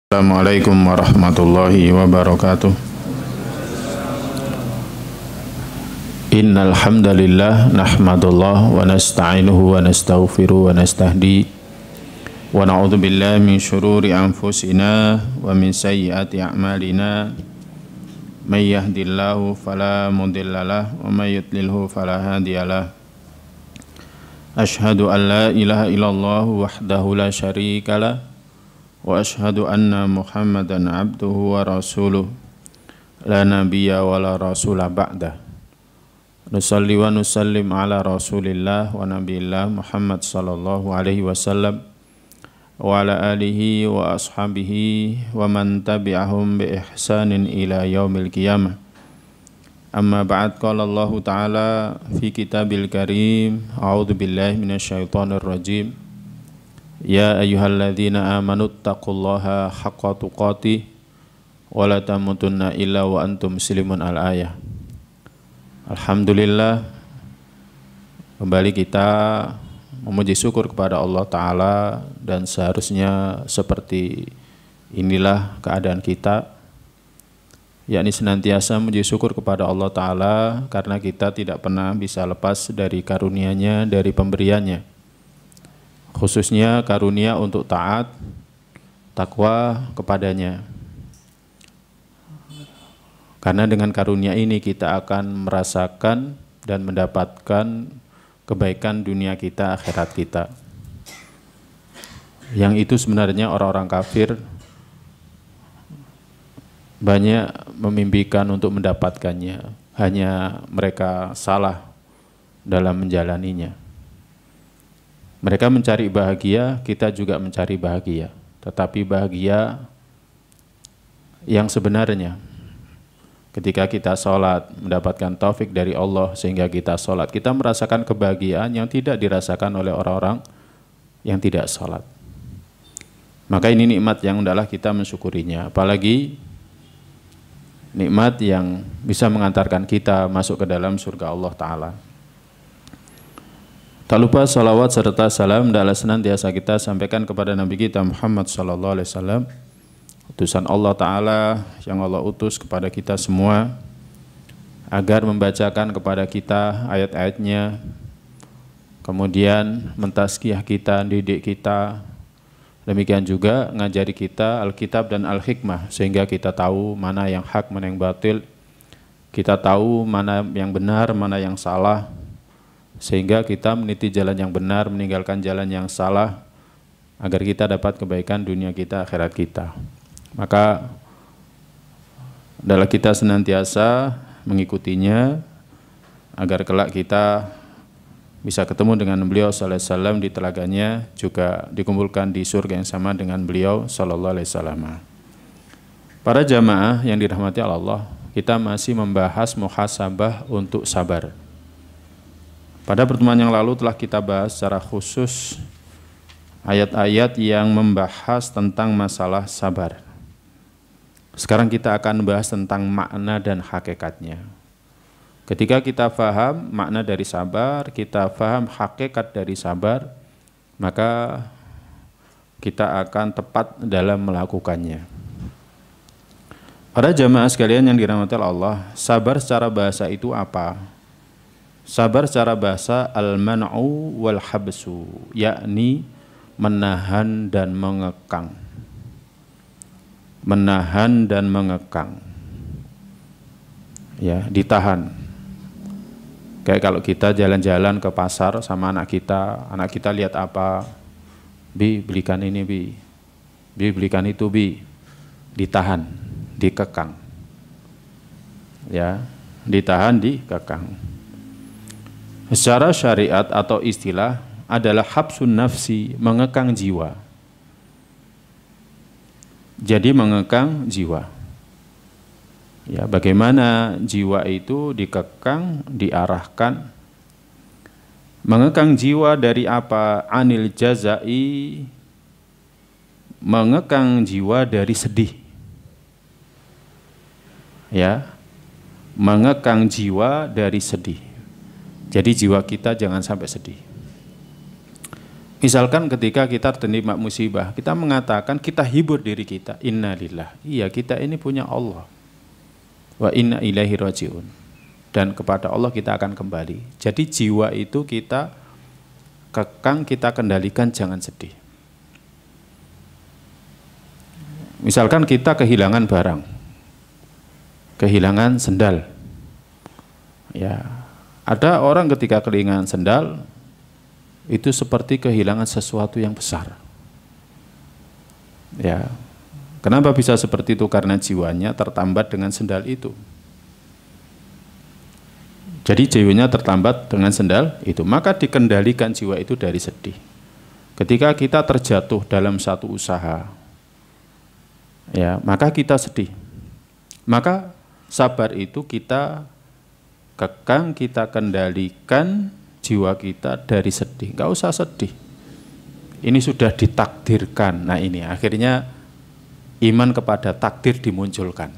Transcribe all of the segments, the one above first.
Assalamualaikum warahmatullahi wabarakatuh. Innal hamdalillah nahmadullah wa nasta'inuhu wa nastaghfiruh wa nastahdi wa na'udzu billahi min syururi anfusina wa min sayyiati a'malina may yahdihillahu fala mudhillalah wa may yudlilhu fala hadiyalah. Asyhadu an la ilaha illallah wahdahu la syarikalah wa ashhadu anna Muhammadan abduhu wa rasuluh la nabiyya wa la rasula ba'dah. Nusalli wa nusallim ala rasulillah wa nabiyillah Muhammad sallallahu alaihi wasallam wa ala alihi wa ashabihi wa man tabi'ahum bi ihsanin ila yaumil qiyamah. Amma ba'd, qala Allah ta'ala fi kitabil karim, a'udzu billahi minasyaitonir rajim. Ya ayyuhalladzina amanu taqullaha haqqa tuqatih wa la tamutunna illa wa antum muslimun. Al-ayah. Alhamdulillah, kembali kita memuji syukur kepada Allah Ta'ala, dan seharusnya seperti inilah keadaan kita, yakni senantiasa memuji syukur kepada Allah Ta'ala karena kita tidak pernah bisa lepas dari karunia-Nya, dari pemberiannya, khususnya karunia untuk taat, takwa kepadanya. Karena dengan karunia ini kita akan merasakan dan mendapatkan kebaikan dunia kita, akhirat kita. Yang itu sebenarnya orang-orang kafir banyak memimpikan untuk mendapatkannya, hanya mereka salah dalam menjalaninya. Mereka mencari bahagia, kita juga mencari bahagia. Tetapi bahagia yang sebenarnya, ketika kita sholat, mendapatkan taufik dari Allah sehingga kita sholat, kita merasakan kebahagiaan yang tidak dirasakan oleh orang-orang yang tidak sholat. Maka ini nikmat yang hendaklah kita mensyukurinya. Apalagi nikmat yang bisa mengantarkan kita masuk ke dalam surga Allah Ta'ala. Tak lupa salawat serta salam adalah senantiasa kita sampaikan kepada Nabi kita Muhammad sallallahu alaihi wasallam, utusan Allah Ta'ala yang Allah utus kepada kita semua, agar membacakan kepada kita ayat-ayatnya, kemudian mentazkiyah kita, didik kita, demikian juga ngajari kita Alkitab dan Al-Hikmah, sehingga kita tahu mana yang hak, mana yang batil, kita tahu mana yang benar, mana yang salah, sehingga kita meniti jalan yang benar, meninggalkan jalan yang salah, agar kita dapat kebaikan dunia kita, akhirat kita. Maka adalah kita senantiasa mengikutinya, agar kelak kita bisa ketemu dengan beliau sallallahu alaihi wasallam di telaganya, juga dikumpulkan di surga yang sama dengan beliau sallallahu alaihi wasallam. Para jamaah yang dirahmati Allah, kita masih membahas muhasabah untuk sabar. Pada pertemuan yang lalu telah kita bahas secara khusus ayat-ayat yang membahas tentang masalah sabar. Sekarang kita akan membahas tentang makna dan hakikatnya. Ketika kita faham makna dari sabar, kita faham hakikat dari sabar, maka kita akan tepat dalam melakukannya. Para jamaah sekalian yang dirahmati Allah, sabar secara bahasa itu apa? Sabar secara bahasa al-man'u wal habsu, yakni menahan dan mengekang. Menahan dan mengekang. Ya, ditahan. Kayak kalau kita jalan-jalan ke pasar sama anak kita lihat apa? Bi, belikan ini, Bi. Bi, belikan itu, Bi. Ditahan, dikekang. Ya, ditahan, dikekang. Secara syariat atau istilah adalah habsun nafsi, mengekang jiwa. Jadi mengekang jiwa. Ya, bagaimana jiwa itu dikekang, diarahkan. Mengekang jiwa dari apa? Anil jazai, mengekang jiwa dari sedih. Ya, mengekang jiwa dari sedih. Jadi jiwa kita jangan sampai sedih. Misalkan ketika kita tertimpa musibah, kita mengatakan, kita hibur diri kita, innalillah, iya kita ini punya Allah, wa inna ilaihi rajiun, dan kepada Allah kita akan kembali. Jadi jiwa itu kita kekang, kita kendalikan, jangan sedih. Misalkan kita kehilangan barang, kehilangan sendal, ya, ada orang ketika kehilangan sendal itu seperti kehilangan sesuatu yang besar. Ya, kenapa bisa seperti itu? Karena jiwanya tertambat dengan sendal itu. Jadi jiwanya tertambat dengan sendal itu, maka dikendalikan jiwa itu dari sedih. Ketika kita terjatuh dalam satu usaha, ya, maka kita sedih. Maka sabar itu kita kekang, kita kendalikan jiwa kita dari sedih. Nggak usah sedih, ini sudah ditakdirkan. Nah ini akhirnya iman kepada takdir dimunculkan.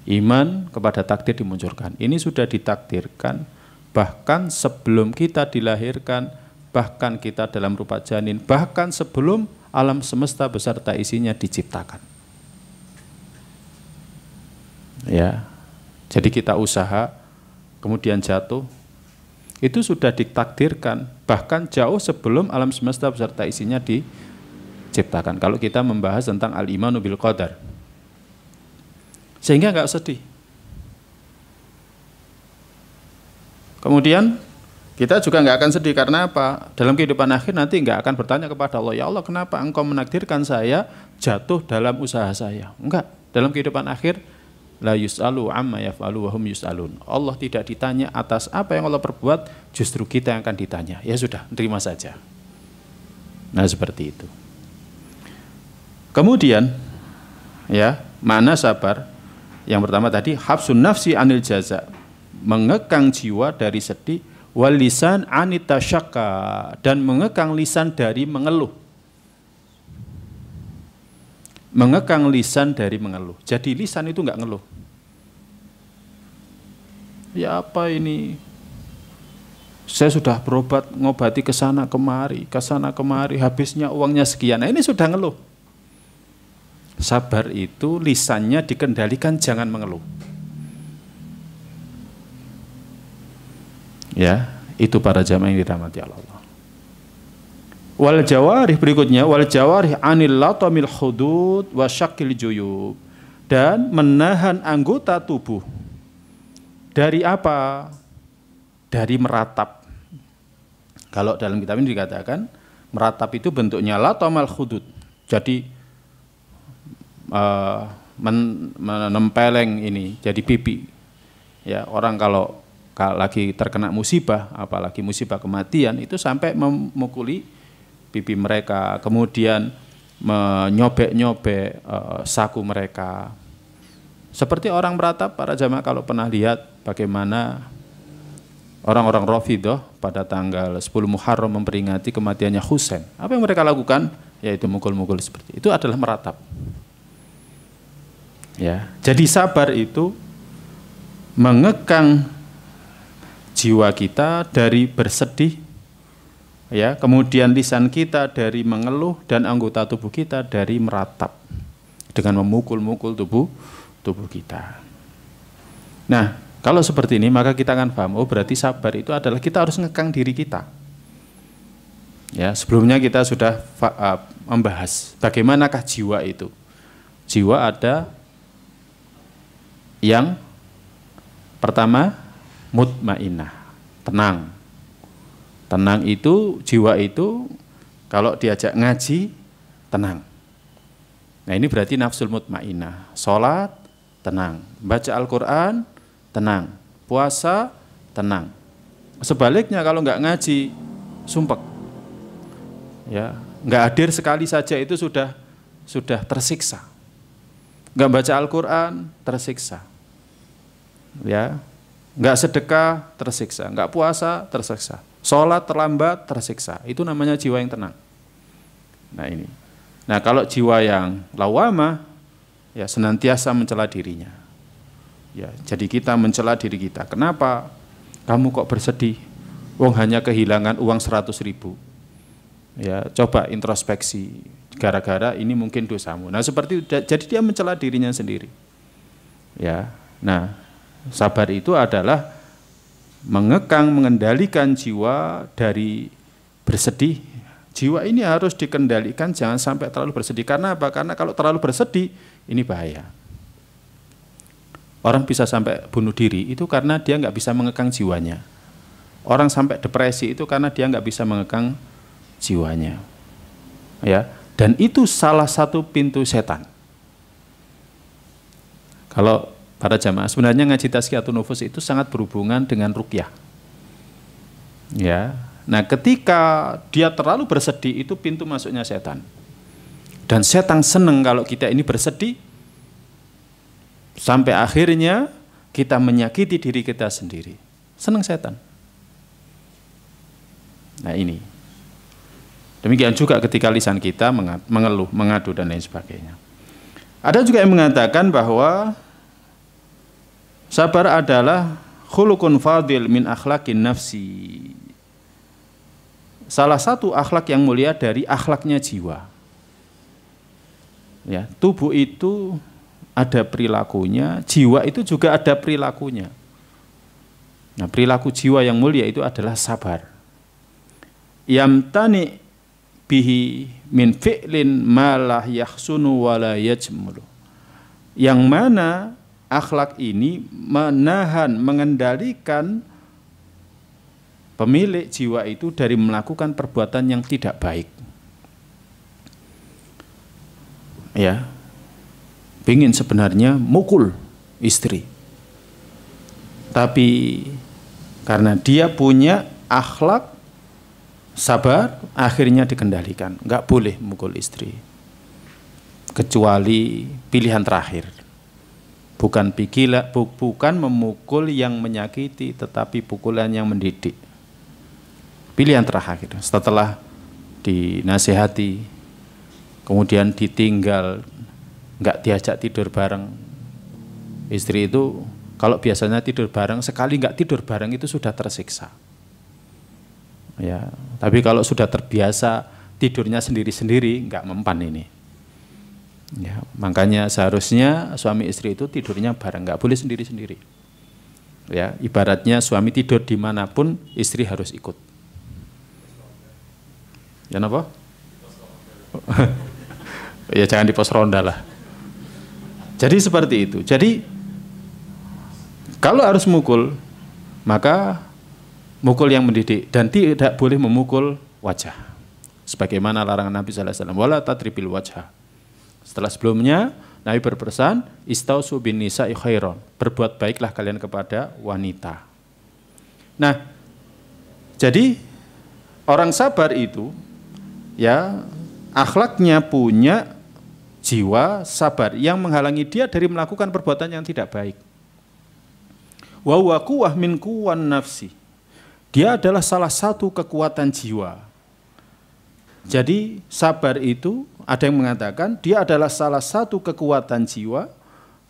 Iman kepada takdir dimunculkan. Ini sudah ditakdirkan, bahkan sebelum kita dilahirkan, bahkan kita dalam rupa janin, bahkan sebelum alam semesta beserta isinya diciptakan. Ya, jadi kita usaha, kemudian jatuh, itu sudah ditakdirkan, bahkan jauh sebelum alam semesta beserta isinya diciptakan. Kalau kita membahas tentang al-imanu bil qadar, sehingga nggak sedih. Kemudian kita juga nggak akan sedih karena apa? Dalam kehidupan akhir nanti nggak akan bertanya kepada Allah, ya Allah kenapa engkau menakdirkan saya jatuh dalam usaha saya? Enggak, dalam kehidupan akhir la yus'alu amma yaf'alu wa hum yus'alun. Allah tidak ditanya atas apa yang Allah perbuat, justru kita yang akan ditanya. Ya sudah, terima saja. Nah seperti itu. Kemudian ya, makna sabar yang pertama tadi habsun nafsi anil jaza, mengekang jiwa dari sedih, wal lisan anit tasyakka, dan mengekang lisan dari mengeluh. Mengekang lisan dari mengeluh. Jadi lisan itu enggak ngeluh. Ya apa ini? Saya sudah berobat, ngobati ke sana kemari, habisnya uangnya sekian. Nah, ini sudah ngeluh. Sabar itu lisannya dikendalikan, jangan mengeluh. Ya, itu para jamaah yang dirahmati Allah. Wal jawarih berikutnya, wal jawarih anil latamil hudud wa syakil juyub, dan menahan anggota tubuh dari apa? Dari meratap. Kalau dalam kitab ini dikatakan meratap itu bentuknya latamal hudud, jadi menempeleng ini jadi pipi. Ya, orang kalau lagi terkena musibah, apalagi musibah kematian, itu sampai memukuli pipi mereka, kemudian menyobek-nyobek saku mereka. Seperti orang meratap, para jamaah kalau pernah lihat bagaimana orang-orang Rafidhah pada tanggal 10 Muharram memperingati kematiannya Husain. Apa yang mereka lakukan? Yaitu mukul-mukul seperti itu adalah meratap. Ya, jadi sabar itu mengekang jiwa kita dari bersedih, ya, kemudian lisan kita dari mengeluh, dan anggota tubuh kita dari meratap dengan memukul-mukul tubuh kita. Nah, kalau seperti ini maka kita akan paham, oh berarti sabar itu adalah kita harus ngekang diri kita. Ya, sebelumnya kita sudah membahas bagaimanakah jiwa itu. Jiwa ada yang pertama mutmainnah, tenang. Tenang itu, jiwa itu kalau diajak ngaji, tenang. Nah ini berarti nafsul mutmainnah. Sholat, tenang. Baca Al-Quran, tenang. Puasa, tenang. Sebaliknya kalau nggak ngaji, sumpek. Ya, nggak hadir sekali saja itu sudah tersiksa. Nggak baca Al-Quran, tersiksa. Ya, nggak sedekah, tersiksa. Nggak puasa, tersiksa. Sholat terlambat, tersiksa. Itu namanya jiwa yang tenang. Nah ini. Nah kalau jiwa yang lawamah, ya senantiasa mencela dirinya. Ya, jadi kita mencela diri kita. Kenapa? Kamu kok bersedih? Wong hanya kehilangan uang 100.000. Ya, coba introspeksi. Gara-gara ini mungkin dosamu. Nah, seperti itu, jadi dia mencela dirinya sendiri. Ya. Nah, sabar itu adalah mengekang, mengendalikan jiwa dari bersedih. Jiwa ini harus dikendalikan, jangan sampai terlalu bersedih. Karena apa? Karena kalau terlalu bersedih, ini bahaya. Orang bisa sampai bunuh diri itu karena dia nggak bisa mengekang jiwanya. Orang sampai depresi itu karena dia nggak bisa mengekang jiwanya. Ya, dan itu salah satu pintu setan. Kalau para jamaah sebenarnya ngaji tazkiyatun nufus itu sangat berhubungan dengan ruqyah. Ya. Nah, ketika dia terlalu bersedih itu pintu masuknya setan. Dan setan senang kalau kita ini bersedih sampai akhirnya kita menyakiti diri kita sendiri. Senang setan. Nah, ini. Demikian juga ketika lisan kita mengeluh, mengadu dan lain sebagainya. Ada juga yang mengatakan bahwa sabar adalah khuluqun fadil min akhlaqin nafsi. Salah satu akhlak yang mulia dari akhlaknya jiwa. Ya, tubuh itu ada perilakunya, jiwa itu juga ada perilakunya. Nah, perilaku jiwa yang mulia itu adalah sabar. Yamtani bihi min fi'lin ma la yahsunu wa la yajmulu. Yang mana akhlak ini menahan, mengendalikan pemilik jiwa itu dari melakukan perbuatan yang tidak baik. Ya, ingin sebenarnya mukul istri, tapi karena dia punya akhlak sabar, akhirnya dikendalikan. Nggak boleh mukul istri. Kecuali pilihan terakhir. Bukan memukul yang menyakiti, tetapi pukulan yang mendidik. Pilihan terakhir. Setelah dinasihati, kemudian ditinggal, nggak diajak tidur bareng. Istri itu, kalau biasanya tidur bareng, sekali nggak tidur bareng itu sudah tersiksa. Ya, tapi kalau sudah terbiasa tidurnya sendiri-sendiri nggak mempan ini. Ya, makanya seharusnya suami istri itu tidurnya bareng, nggak boleh sendiri-sendiri. Ya, ibaratnya suami tidur dimanapun istri harus ikut. Ya apa? Ya jangan di pos ronda lah. Jadi seperti itu. Jadi kalau harus mukul maka mukul yang mendidik dan tidak boleh memukul wajah. Sebagaimana larangan Nabi sallallahu alaihi wasallam, wala tatribil wajha. Setelah sebelumnya Nabi berpesan, istausu bin nisa'i khairon. Berbuat baiklah kalian kepada wanita. Nah, jadi orang sabar itu ya akhlaknya punya jiwa sabar yang menghalangi dia dari melakukan perbuatan yang tidak baik. Wa huwa quwwah min quwwan nafsi. Dia adalah salah satu kekuatan jiwa. Jadi sabar itu ada yang mengatakan dia adalah salah satu kekuatan jiwa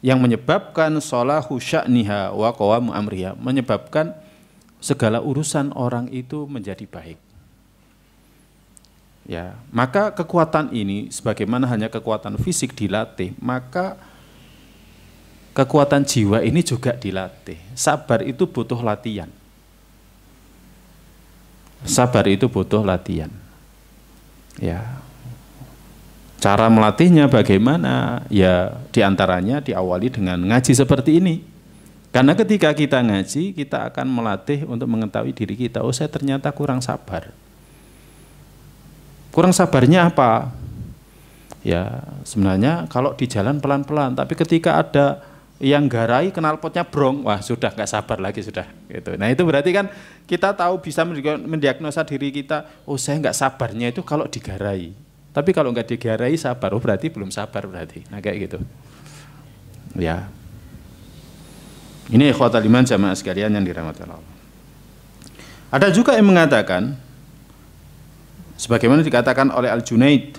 yang menyebabkan sholahu sya'niha wa qawamu amriha, menyebabkan segala urusan orang itu menjadi baik. Ya, maka kekuatan ini sebagaimana hanya kekuatan fisik dilatih, maka kekuatan jiwa ini juga dilatih. Sabar itu butuh latihan. Sabar itu butuh latihan. Ya. Cara melatihnya bagaimana? Ya, diantaranya diawali dengan ngaji seperti ini. Karena ketika kita ngaji, kita akan melatih untuk mengetahui diri kita. Oh, saya ternyata kurang sabar. Kurang sabarnya apa? Ya, sebenarnya kalau di jalan pelan-pelan, tapi ketika ada yang garai knalpotnya brong, wah sudah nggak sabar lagi sudah. Gitu. Nah itu berarti kan kita tahu bisa mendiagnosa diri kita, oh saya nggak sabarnya itu kalau digarai. Tapi kalau nggak digarai sabar, oh berarti belum sabar berarti. Nah kayak gitu. Ya. Ini ikhwatal iman jamaah sekalian yang dirahmati Allah. Ada juga yang mengatakan, sebagaimana dikatakan oleh Al-Junaid,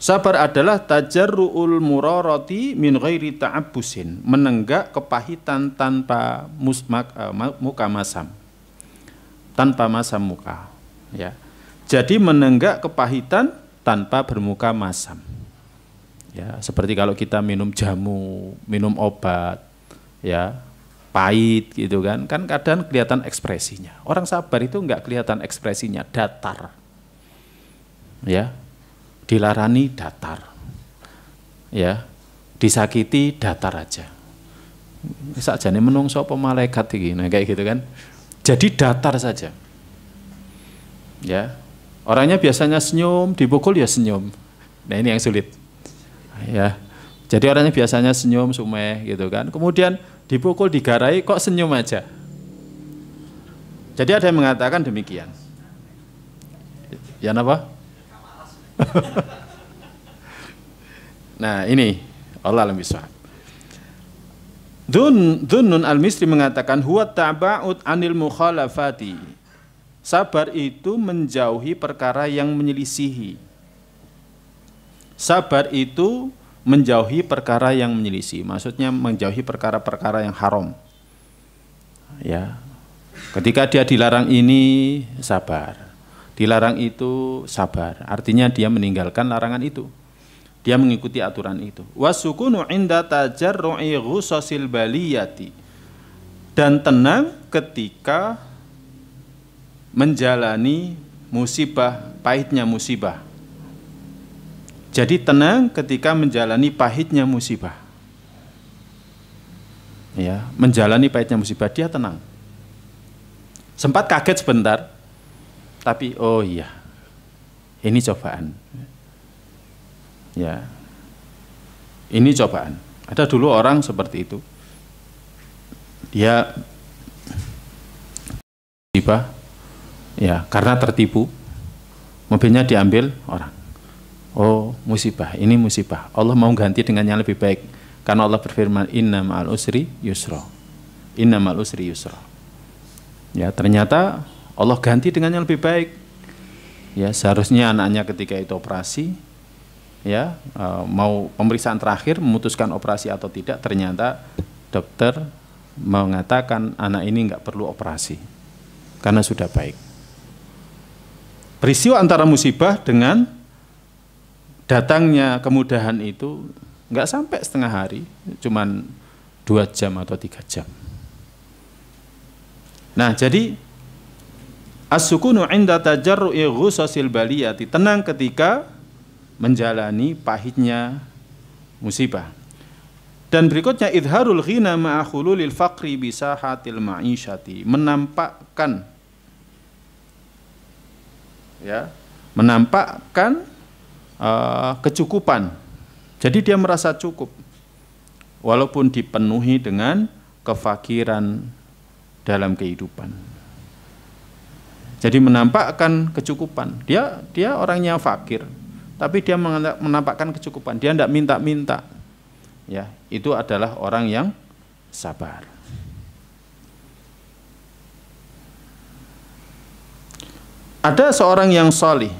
sabar adalah tajarru'ul murarati min ghairi ta'abbusin, menenggak kepahitan tanpa muka masam. Tanpa masam muka, ya. Jadi menenggak kepahitan tanpa bermuka masam. Ya, seperti kalau kita minum jamu, minum obat, ya, pahit gitu kan kadang kelihatan ekspresinya. Orang sabar itu enggak kelihatan ekspresinya, datar. Ya, dilarani datar. Ya, disakiti datar aja. Sakjane menungso apa malaikat iki, nah kayak gitu kan. Jadi datar saja. Ya. Orangnya biasanya senyum, dipukul ya senyum. Nah, ini yang sulit. Ya. Jadi orangnya biasanya senyum, sumeh gitu kan. Kemudian dipukul, digarai kok senyum aja. Jadi ada yang mengatakan demikian. Ya apa? Nah, ini Allah alam bisawab. Dhunnun al-Misri mengatakan huwa ta'ba'ud anil mukhalafati. Sabar itu menjauhi perkara yang menyelisihi. Sabar itu menjauhi perkara yang menyelisih. Maksudnya menjauhi perkara-perkara yang haram. Ya. Ketika dia dilarang ini, sabar. Dilarang itu, sabar. Artinya dia meninggalkan larangan itu. Dia mengikuti aturan itu. Wasukunu inda tajarru'i ghusasil baliyati. Dan tenang ketika menjalani musibah, pahitnya musibah. Jadi tenang ketika menjalani pahitnya musibah. Ya, menjalani pahitnya musibah dia tenang. Sempat kaget sebentar, tapi oh iya, ini cobaan. Ya, ini cobaan. Ada dulu orang seperti itu. Dia musibah. Ya, karena tertipu, mobilnya diambil orang. Oh, musibah, ini musibah. Allah mau ganti dengan yang lebih baik. Karena Allah berfirman, Inna ma'al usri yusra. Inna ma'al usri yusra. Ya, ternyata Allah ganti dengan yang lebih baik. Ya, seharusnya anaknya ketika itu operasi, ya, mau pemeriksaan terakhir, memutuskan operasi atau tidak, ternyata dokter mengatakan anak ini nggak perlu operasi karena sudah baik. Peristiwa antara musibah dengan datangnya kemudahan itu nggak sampai setengah hari, cuman 2 jam atau 3 jam. Nah, jadi as-sukunu 'inda tajarru'i ghusasil baliyati, tenang ketika menjalani pahitnya musibah. Dan berikutnya idharul ghina ma'a khululil faqri bisahatil ma'isyati, menampakkan kecukupan. Jadi dia merasa cukup walaupun dipenuhi dengan kefakiran dalam kehidupan. Jadi menampakkan kecukupan. Dia orangnya fakir, tapi dia menampakkan kecukupan. Dia tidak minta-minta. Ya, itu adalah orang yang sabar. Ada seorang yang salih.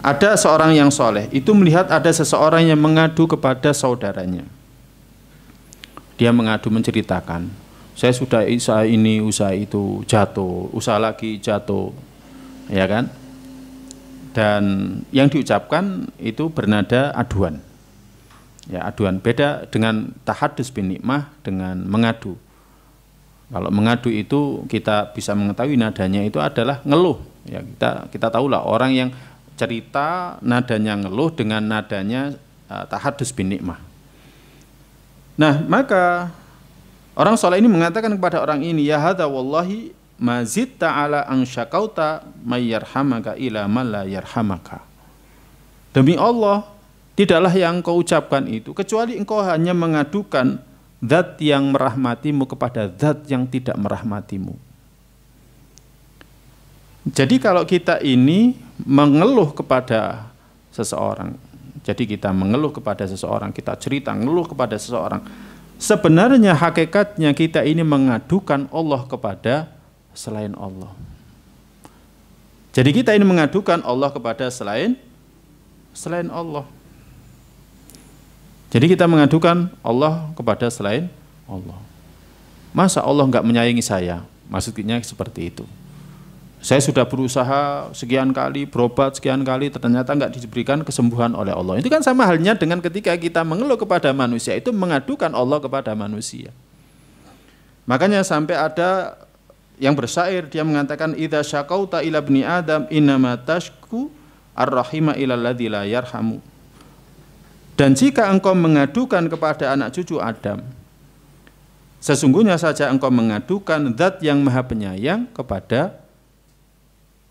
Ada seorang yang soleh. Itu melihat ada seseorang yang mengadu kepada saudaranya. Dia mengadu, menceritakan, saya sudah usaha ini, usaha itu, jatuh, usaha lagi, jatuh, ya kan? Dan yang diucapkan itu bernada aduan. Ya, aduan. Beda dengan tahadus bin nikmah dengan mengadu. Kalau mengadu itu kita bisa mengetahui nadanya itu adalah ngeluh. Ya, kita tahulah orang yang cerita nadanya ngeluh dengan nadanya tahadus bin nikmah. Nah, maka orang soleh ini mengatakan kepada orang ini, ya hadza wallahi mazid ta'ala an syakauta may yarhamaka ila man la yarhamaka. Demi Allah, tidaklah yang engkau ucapkan itu kecuali engkau hanya mengadukan zat yang merahmatimu kepada zat yang tidak merahmatimu. Jadi kalau kita ini mengeluh kepada seseorang, jadi kita mengeluh kepada seseorang, kita cerita ngeluh kepada seseorang, sebenarnya hakikatnya kita ini mengadukan Allah kepada selain Allah. Jadi kita ini mengadukan Allah kepada selain Allah. Jadi kita mengadukan Allah kepada selain Allah. Masa Allah nggak menyayangi saya? Maksudnya seperti itu. Saya sudah berusaha sekian kali, berobat sekian kali, ternyata nggak diberikan kesembuhan oleh Allah. Itu kan sama halnya dengan ketika kita mengeluh kepada manusia, itu mengadukan Allah kepada manusia. Makanya sampai ada yang bersyair, dia mengatakan idza syakauta ila ibni adam innama tashku ar-rahima ilal ladzi la yarhamu. Dan jika engkau mengadukan kepada anak cucu Adam, sesungguhnya saja engkau mengadukan zat yang maha penyayang kepada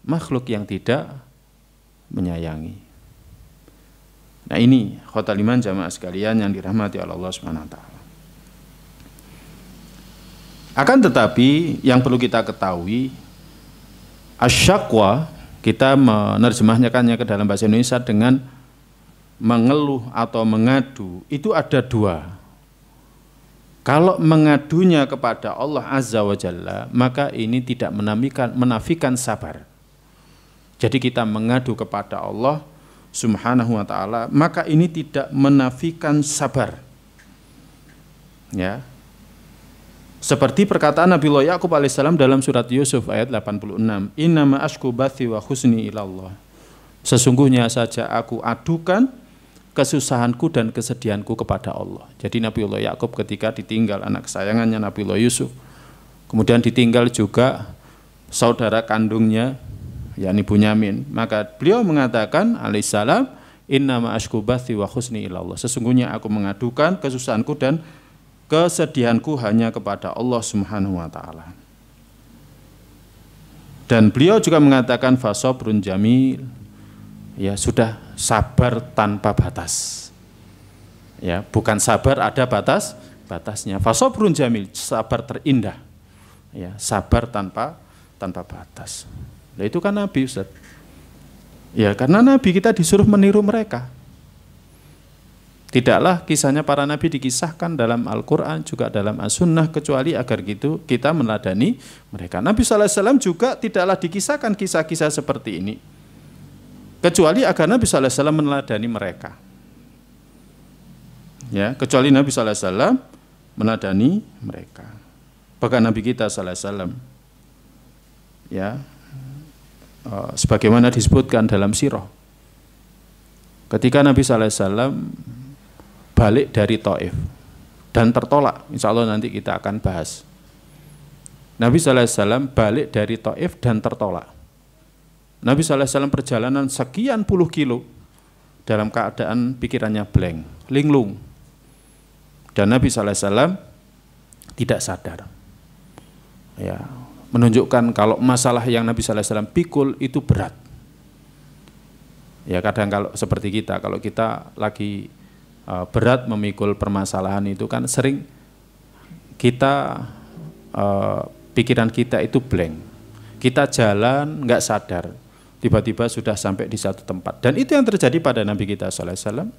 makhluk yang tidak menyayangi. Nah ini khotal iman jamaah sekalian yang dirahmati oleh Allah Subhanahu wa taala. Akan tetapi yang perlu kita ketahui, asyakwa, kita menerjemahkannya ke dalam bahasa Indonesia dengan mengeluh atau mengadu, itu ada dua. Kalau mengadunya kepada Allah Azza wa Jalla, maka ini tidak menafikan sabar. Jadi kita mengadu kepada Allah Subhanahu wa taala, maka ini tidak menafikan sabar. Ya. Seperti perkataan Nabiullah Yaqub alaihissalam dalam surat Yusuf ayat 86, innama ashku bathi wa husni ilallah. Sesungguhnya saja aku adukan kesusahanku dan kesedihanku kepada Allah. Jadi Nabiullah Yaqub ketika ditinggal anak kesayangannya Nabiullah Yusuf, kemudian ditinggal juga saudara kandungnya yakni Bunyamin, maka beliau mengatakan alaihissalam, innama ashku bathi wa husni ilallah. Sesungguhnya aku mengadukan kesusahanku dan kesedihanku hanya kepada Allah Subhanahu wa taala. Dan beliau juga mengatakan fasabrun jamil, ya sudah sabar tanpa batas. Ya, bukan sabar ada batasnya. Fasabrun jamil, sabar terindah. Ya, sabar tanpa batas. Nah, itu kan Nabi, Ustaz. Ya, karena Nabi kita disuruh meniru mereka. Tidaklah kisahnya para nabi dikisahkan dalam Al-Quran juga dalam As-Sunnah kecuali agar gitu kita meneladani mereka. Nabi SAW juga tidaklah dikisahkan kisah-kisah seperti ini kecuali agar Nabi SAW meneladani mereka. Ya, kecuali Nabi SAW meneladani mereka. Bahkan Nabi kita SAW, ya, sebagaimana disebutkan dalam sirah, ketika Nabi SAW balik dari Taif dan tertolak, insya Allah nanti kita akan bahas. Nabi SAW balik dari Taif dan tertolak. Nabi SAW perjalanan sekian puluh kilo dalam keadaan pikirannya blank, linglung. Dan Nabi SAW tidak sadar. Ya, menunjukkan kalau masalah yang Nabi SAW pikul itu berat. Ya, kadang kalau seperti kita, kalau kita lagi berat memikul permasalahan itu kan sering kita pikiran kita itu blank. Kita jalan nggak sadar, tiba-tiba sudah sampai di satu tempat. Dan itu yang terjadi pada Nabi kita SAW.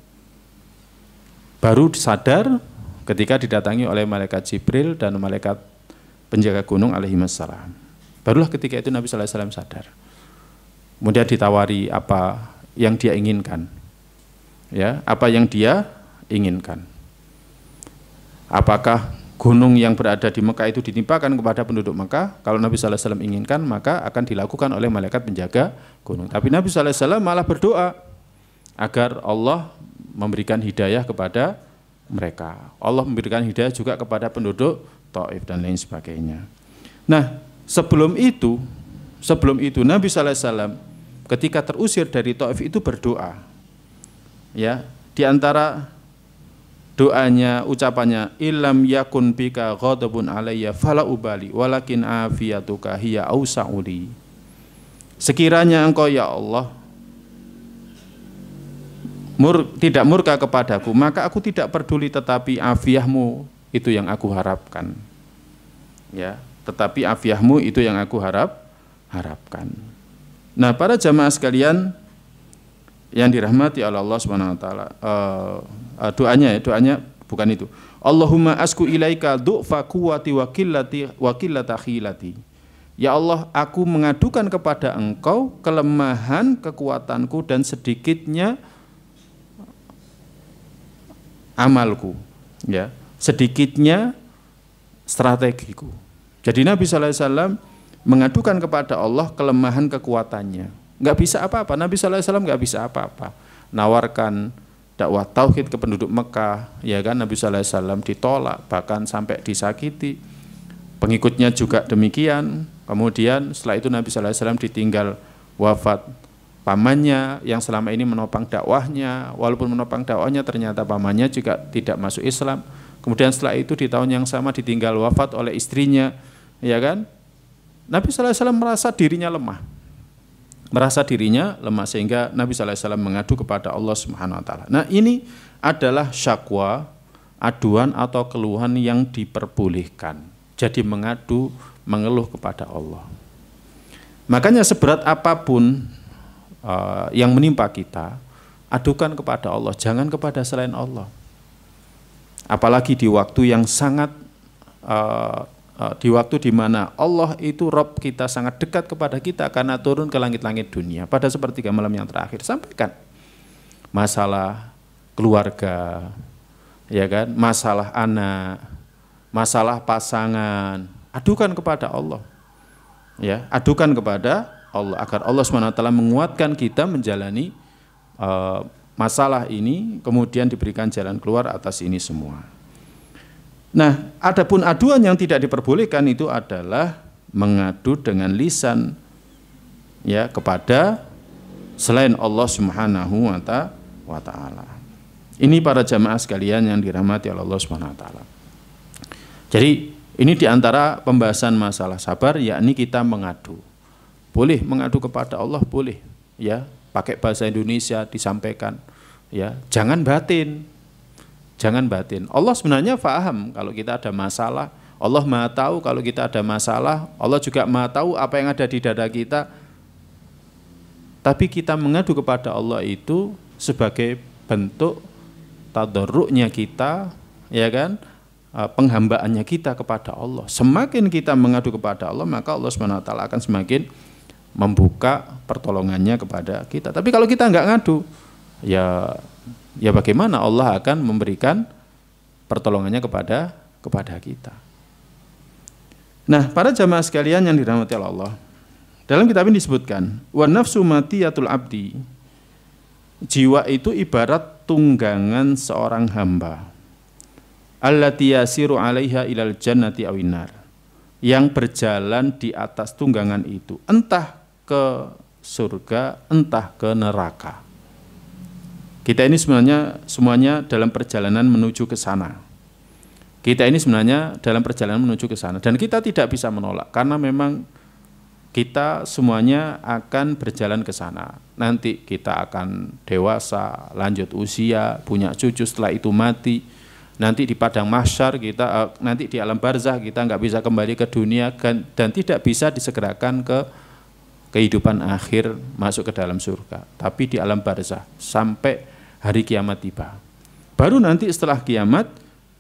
Baru sadar ketika didatangi oleh malaikat Jibril dan malaikat penjaga gunung alaihissalam. Barulah ketika itu Nabi SAW sadar. Kemudian ditawari apa yang dia inginkan. Ya, apa yang dia inginkan. Apakah gunung yang berada di Mekah itu ditimpakan kepada penduduk Mekah? Kalau Nabi SAW inginkan, maka akan dilakukan oleh malaikat penjaga gunung. Tapi Nabi SAW malah berdoa agar Allah memberikan hidayah kepada mereka. Allah memberikan hidayah juga kepada penduduk Taif dan lain sebagainya. Nah, sebelum itu Nabi SAW ketika terusir dari Taif itu berdoa. Ya, di antara doanya, ucapannya, illam yakun bika ghadabun alayya fala ubali walakin afiyatuka hiya ausa'uli. Sekiranya engkau ya Allah tidak murka kepadaku, maka aku tidak peduli, tetapi afiahmu itu yang aku harapkan. Ya, tetapi afiahmu itu yang aku harapkan. Nah, para jamaah sekalian yang dirahmati oleh Allah Subhanahu wa taala, doanya bukan itu. Allahumma asku ilaika du'fa quwwati wa qillata khilati. Ya Allah, aku mengadukan kepada Engkau kelemahan kekuatanku dan sedikitnya amalku, ya, sedikitnya strategiku. Jadi Nabi SAW mengadukan kepada Allah kelemahan kekuatannya. Nggak bisa apa-apa, Nabi SAW nggak bisa apa-apa. Nawarkan dakwah tauhid ke penduduk Mekah, ya kan, Nabi SAW ditolak, bahkan sampai disakiti. Pengikutnya juga demikian. Kemudian setelah itu Nabi SAW ditinggal wafat pamannya yang selama ini menopang dakwahnya. Walaupun menopang dakwahnya, ternyata pamannya juga tidak masuk Islam. Kemudian setelah itu di tahun yang sama ditinggal wafat oleh istrinya, ya kan? Nabi SAW merasa dirinya lemah. Sehingga Nabi SAW mengadu kepada Allah Subhanahu wa taala. Nah, ini adalah syakwa, aduan atau keluhan yang diperbolehkan. Jadi mengadu, mengeluh kepada Allah. Makanya seberat apapun yang menimpa kita, adukan kepada Allah, jangan kepada selain Allah. Apalagi di waktu yang sangat di waktu di mana Allah itu Rabb kita, sangat dekat kepada kita karena turun ke langit-langit dunia pada sepertiga malam yang terakhir. Sampaikan masalah keluarga, ya kan, masalah anak, masalah pasangan, adukan kepada Allah. Ya, adukan kepada Allah agar Allah SWT menguatkan kita menjalani masalah ini, kemudian diberikan jalan keluar atas ini semua. Nah, adapun aduan yang tidak diperbolehkan itu adalah mengadu dengan lisan, ya, kepada selain Allah Subhanahu wa taala. Ini para jamaah sekalian yang dirahmati oleh Allah Subhanahu wa taala. Jadi ini diantara pembahasan masalah sabar, yakni kita mengadu. Boleh mengadu kepada Allah, boleh, ya, pakai bahasa Indonesia disampaikan, ya, jangan batin. Jangan batin. Allah sebenarnya paham kalau kita ada masalah. Allah Maha tahu kalau kita ada masalah. Allah juga Maha tahu apa yang ada di dada kita. Tapi kita mengadu kepada Allah itu sebagai bentuk tadarruknya kita, ya kan, penghambaannya kita kepada Allah. Semakin kita mengadu kepada Allah, maka Allah SWT akan semakin membuka pertolongannya kepada kita. Tapi kalau kita nggak ngadu, ya bagaimana Allah akan memberikan pertolongannya kepada kita. Nah, para jamaah sekalian yang dirahmati Allah, dalam kitab ini disebutkan, wa nafsu matiyatul abdi, jiwa itu ibarat tunggangan seorang hamba, allati yasiru 'alaiha ilal jannati awinar, yang berjalan di atas tunggangan itu, entah ke surga, entah ke neraka. Kita ini sebenarnya semuanya dalam perjalanan menuju ke sana. Kita ini sebenarnya dalam perjalanan menuju ke sana. Dan kita tidak bisa menolak, karena memang kita semuanya akan berjalan ke sana. Nanti kita akan dewasa, lanjut usia, punya cucu, setelah itu mati. Nanti di padang mahsyar kita, nanti di alam barzah kita nggak bisa kembali ke dunia, dan tidak bisa disegerakan ke kehidupan akhir, masuk ke dalam surga. Tapi di alam barzah sampai hari kiamat tiba. Baru nanti setelah kiamat,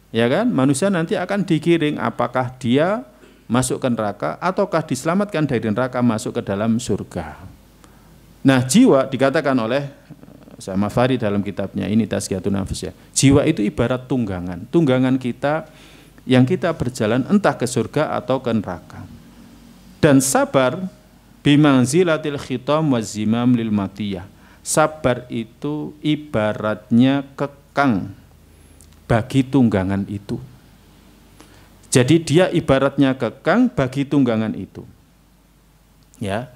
ya kan, manusia nanti akan digiring apakah dia masuk ke neraka ataukah diselamatkan dari neraka masuk ke dalam surga. Nah, jiwa dikatakan oleh Syekh Fahri dalam kitabnya ini Tazkiyatun Nafs, ya. Jiwa itu ibarat tunggangan kita yang kita berjalan entah ke surga atau ke neraka. Dan sabar bimanzilatil khitam wazimam lil matiyah. Sabar itu ibaratnya kekang bagi tunggangan itu. Jadi dia ibaratnya kekang bagi tunggangan itu. Ya.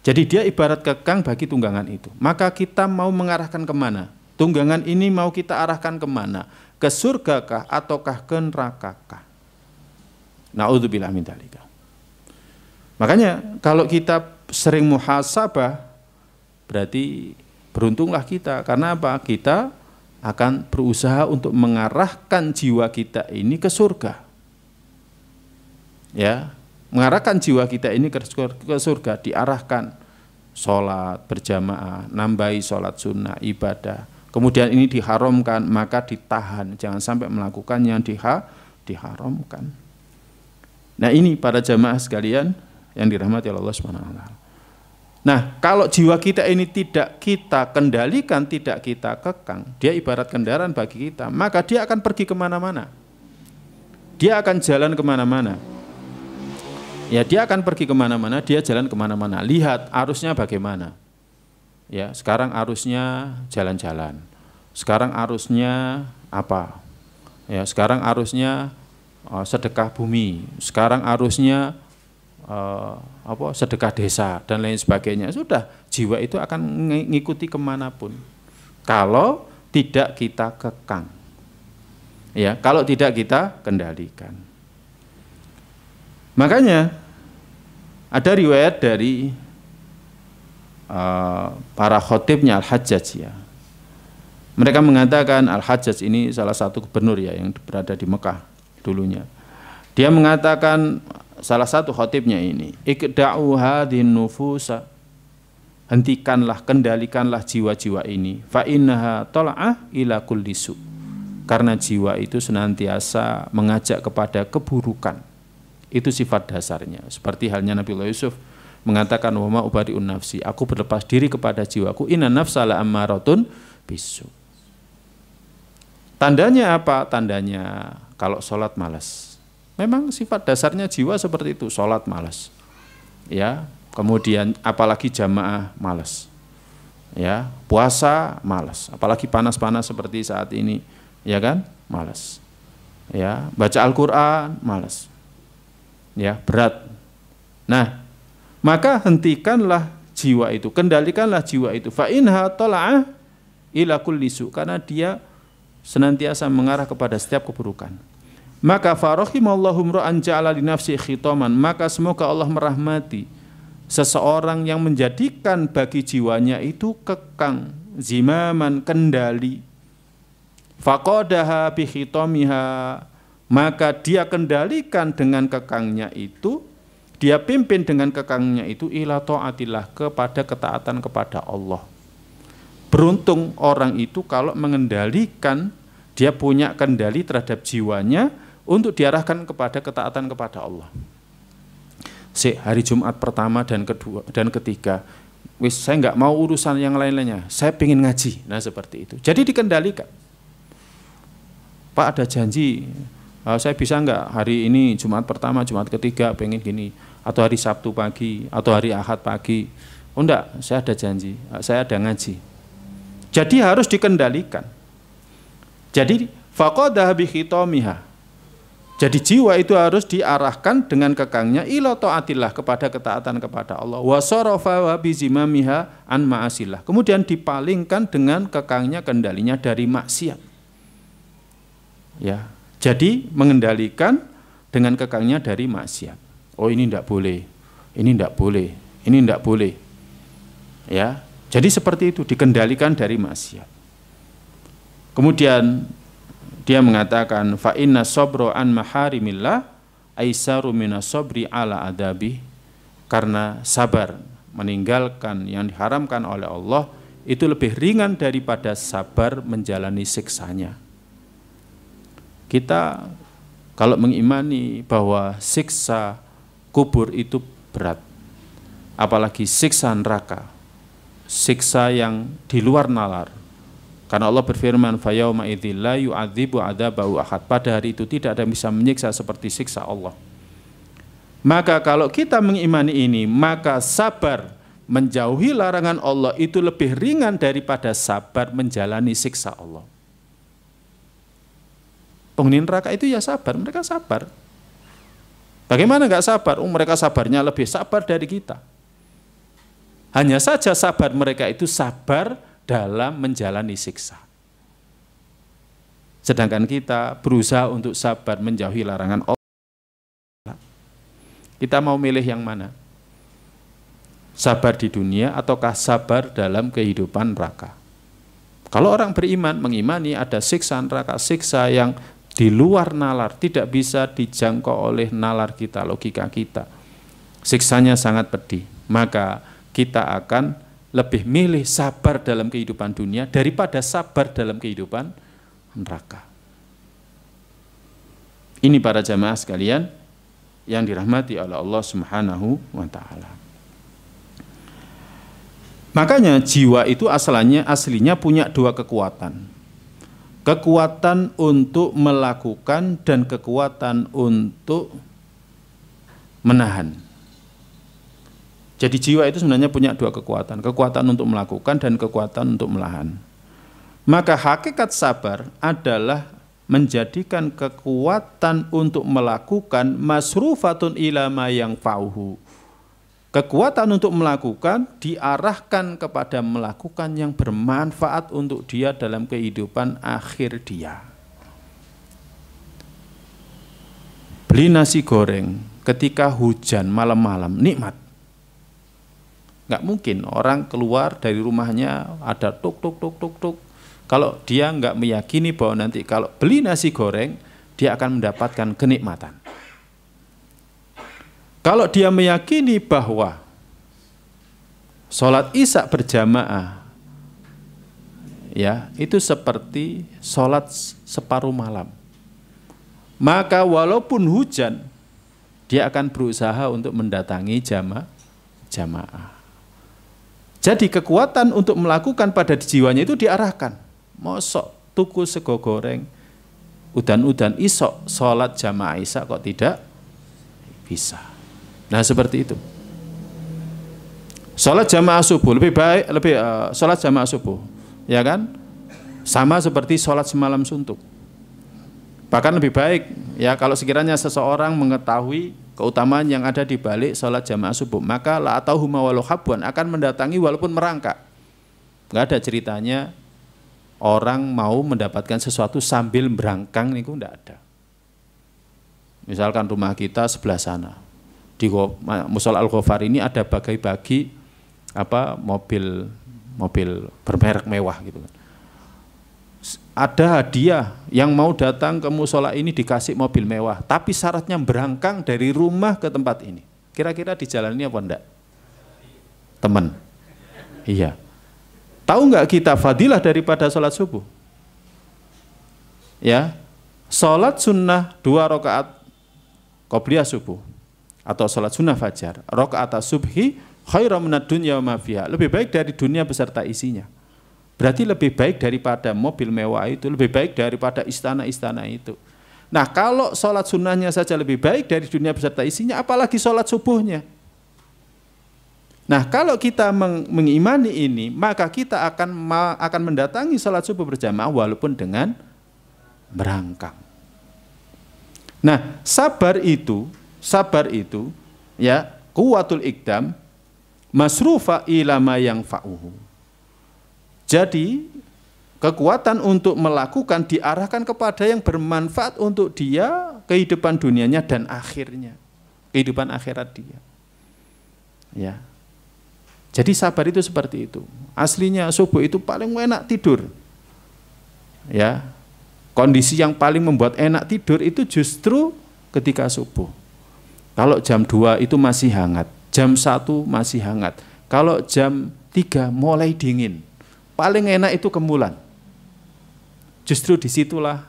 Jadi dia ibarat kekang bagi tunggangan itu. Maka kita mau mengarahkan kemana? Tunggangan ini mau kita arahkan kemana? Ke surgakah ataukah ke nerakakah? Na'udzubillah min dzalika. Makanya kalau kita sering muhasabah, berarti beruntunglah kita. Karena apa? Kita akan berusaha untuk mengarahkan jiwa kita ini ke surga. Ya, mengarahkan jiwa kita ini ke surga, diarahkan sholat berjamaah, nambahi sholat sunnah, ibadah. Kemudian ini diharamkan, maka ditahan, jangan sampai melakukan yang diharamkan. Nah, ini para jamaah sekalian yang dirahmati Allah Subhanahu wa taala. Nah, kalau jiwa kita ini tidak kita kendalikan, tidak kita kekang, dia ibarat kendaraan bagi kita, maka dia akan pergi kemana-mana. Dia akan jalan kemana-mana. Ya dia akan pergi kemana-mana, dia jalan kemana-mana. Lihat arusnya bagaimana. Ya sekarang arusnya jalan-jalan. Sekarang arusnya apa? Ya sekarang arusnya sedekah bumi. Sekarang arusnya sedekah desa dan lain sebagainya. Sudah, jiwa itu akan mengikuti kemanapun. Kalau tidak kita kekang, ya, kalau tidak kita kendalikan. Makanya ada riwayat dari para khotibnya Al-Hajjaj, ya. Mereka mengatakan Al-Hajjaj ini salah satu gubernur, ya, yang berada di Mekah dulunya. Dia mengatakan, salah satu khotibnya ini, iqda'u hadhin nufusa, hentikanlah, kendalikanlah jiwa-jiwa ini, fa innaha tal'ah ila kulli su, karena jiwa itu senantiasa mengajak kepada keburukan. Itu sifat dasarnya. Seperti halnya Nabiullah Yusuf mengatakan, wa ma ubari'un nafsi, aku berlepas diri kepada jiwaku, inna nafsa la ammaratun bisu. Tandanya apa? Tandanya kalau sholat malas. Memang sifat dasarnya jiwa seperti itu, sholat malas. Ya, kemudian apalagi jamaah malas. Ya, puasa malas, apalagi panas-panas seperti saat ini, ya kan? Malas. Ya, baca Al-Qur'an malas. Ya, berat. Nah, maka hentikanlah jiwa itu, kendalikanlah jiwa itu. Fa inha tala'ah ila kulli su, karena dia senantiasa mengarah kepada setiap keburukan. Maka farahimallahu ra'an ja'ala li nafsi khitaman, maka semoga Allah merahmati seseorang yang menjadikan bagi jiwanya itu kekang, zimaman, kendali. Faqadaha bi khitamiha, maka dia kendalikan dengan kekangnya itu, dia pimpin dengan kekangnya itu ila taatillah, kepada ketaatan kepada Allah. Beruntung orang itu kalau mengendalikan, dia punya kendali terhadap jiwanya untuk diarahkan kepada ketaatan kepada Allah. Hari Jumat pertama dan kedua dan ketiga, saya nggak mau urusan yang lain-lainnya, saya pengen ngaji. Nah seperti itu. Jadi dikendalikan. Pak ada janji, saya bisa nggak hari ini Jumat pertama, Jumat ketiga pengen gini, atau hari Sabtu pagi, atau hari Ahad pagi. Oh enggak, saya ada janji, saya ada ngaji. Jadi harus dikendalikan. Jadi faqadaha bi khitamiha. Jadi jiwa itu harus diarahkan dengan kekangnya ila taatillah, kepada ketaatan kepada Allah. Wa sarafa wa bi zimamiha an ma'asillah. Kemudian dipalingkan dengan kekangnya, kendalinya dari maksiat. Ya. Jadi mengendalikan dengan kekangnya dari maksiat. Oh ini tidak boleh, ini tidak boleh, ini tidak boleh. Ya. Jadi seperti itu, dikendalikan dari maksiat. Kemudian dia mengatakan fa inna sabra an maharimillah aisaru minas sabri ala adabi, karena sabar meninggalkan yang diharamkan oleh Allah itu lebih ringan daripada sabar menjalani siksanya. Kita kalau mengimani bahwa siksa kubur itu berat, apalagi siksa neraka, siksa yang di luar nalar. Karena Allah berfirman, fayauma idzil la yu'adzibu adzabahu ahad. Pada hari itu tidak ada yang bisa menyiksa seperti siksa Allah. Maka kalau kita mengimani ini, maka sabar menjauhi larangan Allah itu lebih ringan daripada sabar menjalani siksa Allah. Penghuni neraka itu ya sabar, mereka sabar. Bagaimana enggak sabar? Mereka sabarnya lebih sabar dari kita. Hanya saja sabar mereka itu sabar dalam menjalani siksa. Sedangkan kita berusaha untuk sabar menjauhi larangan Allah. Kita mau milih yang mana? Sabar di dunia ataukah sabar dalam kehidupan neraka? Kalau orang beriman mengimani ada siksa neraka, siksa yang di luar nalar, tidak bisa dijangkau oleh nalar kita, logika kita. Siksanya sangat pedih, maka kita akan lebih milih sabar dalam kehidupan dunia daripada sabar dalam kehidupan neraka. Ini para jamaah sekalian yang dirahmati oleh Allah Subhanahu wa taala. Makanya jiwa itu aslinya punya dua kekuatan. Kekuatan untuk melakukan dan kekuatan untuk menahan. Jadi jiwa itu sebenarnya punya dua kekuatan, kekuatan untuk melakukan dan kekuatan untuk menahan. Maka hakikat sabar adalah menjadikan kekuatan untuk melakukan masrufatun ila ma yang fauhu. Kekuatan untuk melakukan diarahkan kepada melakukan yang bermanfaat untuk dia dalam kehidupan akhir dia. Beli nasi goreng ketika hujan malam-malam nikmat. Nggak mungkin orang keluar dari rumahnya ada tuk tuk tuk tuk tuk. Kalau dia nggak meyakini bahwa nanti kalau beli nasi goreng dia akan mendapatkan kenikmatan. Kalau dia meyakini bahwa sholat isya berjamaah, ya itu seperti sholat separuh malam, maka walaupun hujan, dia akan berusaha untuk mendatangi jamaah. Jadi kekuatan untuk melakukan pada jiwanya itu diarahkan. Mosok tuku sego goreng, udan-udan isok sholat jamaah isya kok tidak bisa. Nah seperti itu. Sholat jamaah subuh sholat jamaah subuh, ya kan? Sama seperti sholat semalam suntuk. Bahkan lebih baik ya kalau sekiranya seseorang mengetahui keutamaan yang ada di balik sholat jamaah subuh, maka la atau huma walau habwan akan mendatangi walaupun merangkak. Nggak ada ceritanya orang mau mendapatkan sesuatu sambil berangkang, itu enggak ada. Misalkan rumah kita sebelah sana, di Mushola Al-Ghafar ini ada bagi-bagi mobil bermerek mewah gitu kan. Ada hadiah yang mau datang ke mushola ini dikasih mobil mewah, tapi syaratnya berangkang dari rumah ke tempat ini. Kira-kira dijalani apa enggak? Teman? Iya. Tahu nggak kita fadilah daripada sholat subuh? Ya, sholat sunnah 2 rakaat qobliyah subuh atau sholat sunnah fajar, rakaat subhi khairum minad dunya wa ma fiha. Lebih baik dari dunia beserta isinya. Berarti lebih baik daripada mobil mewah itu, lebih baik daripada istana-istana itu. Nah, kalau sholat sunnahnya saja lebih baik dari dunia beserta isinya, apalagi sholat subuhnya. Nah, kalau kita mengimani ini, maka kita akan mendatangi salat subuh berjamaah walaupun dengan berangkang. Nah, sabar itu ya, quwwatul iqdam masrufa ila ma yang fa'uhu. Jadi, kekuatan untuk melakukan diarahkan kepada yang bermanfaat untuk dia, kehidupan dunianya dan akhirnya, kehidupan akhirat dia. Ya. Jadi sabar itu seperti itu. Aslinya subuh itu paling enak tidur. Ya. Kondisi yang paling membuat enak tidur itu justru ketika subuh. Kalau jam 2 itu masih hangat, jam 1 masih hangat. Kalau jam 3 mulai dingin. Paling enak itu kemulan. Justru disitulah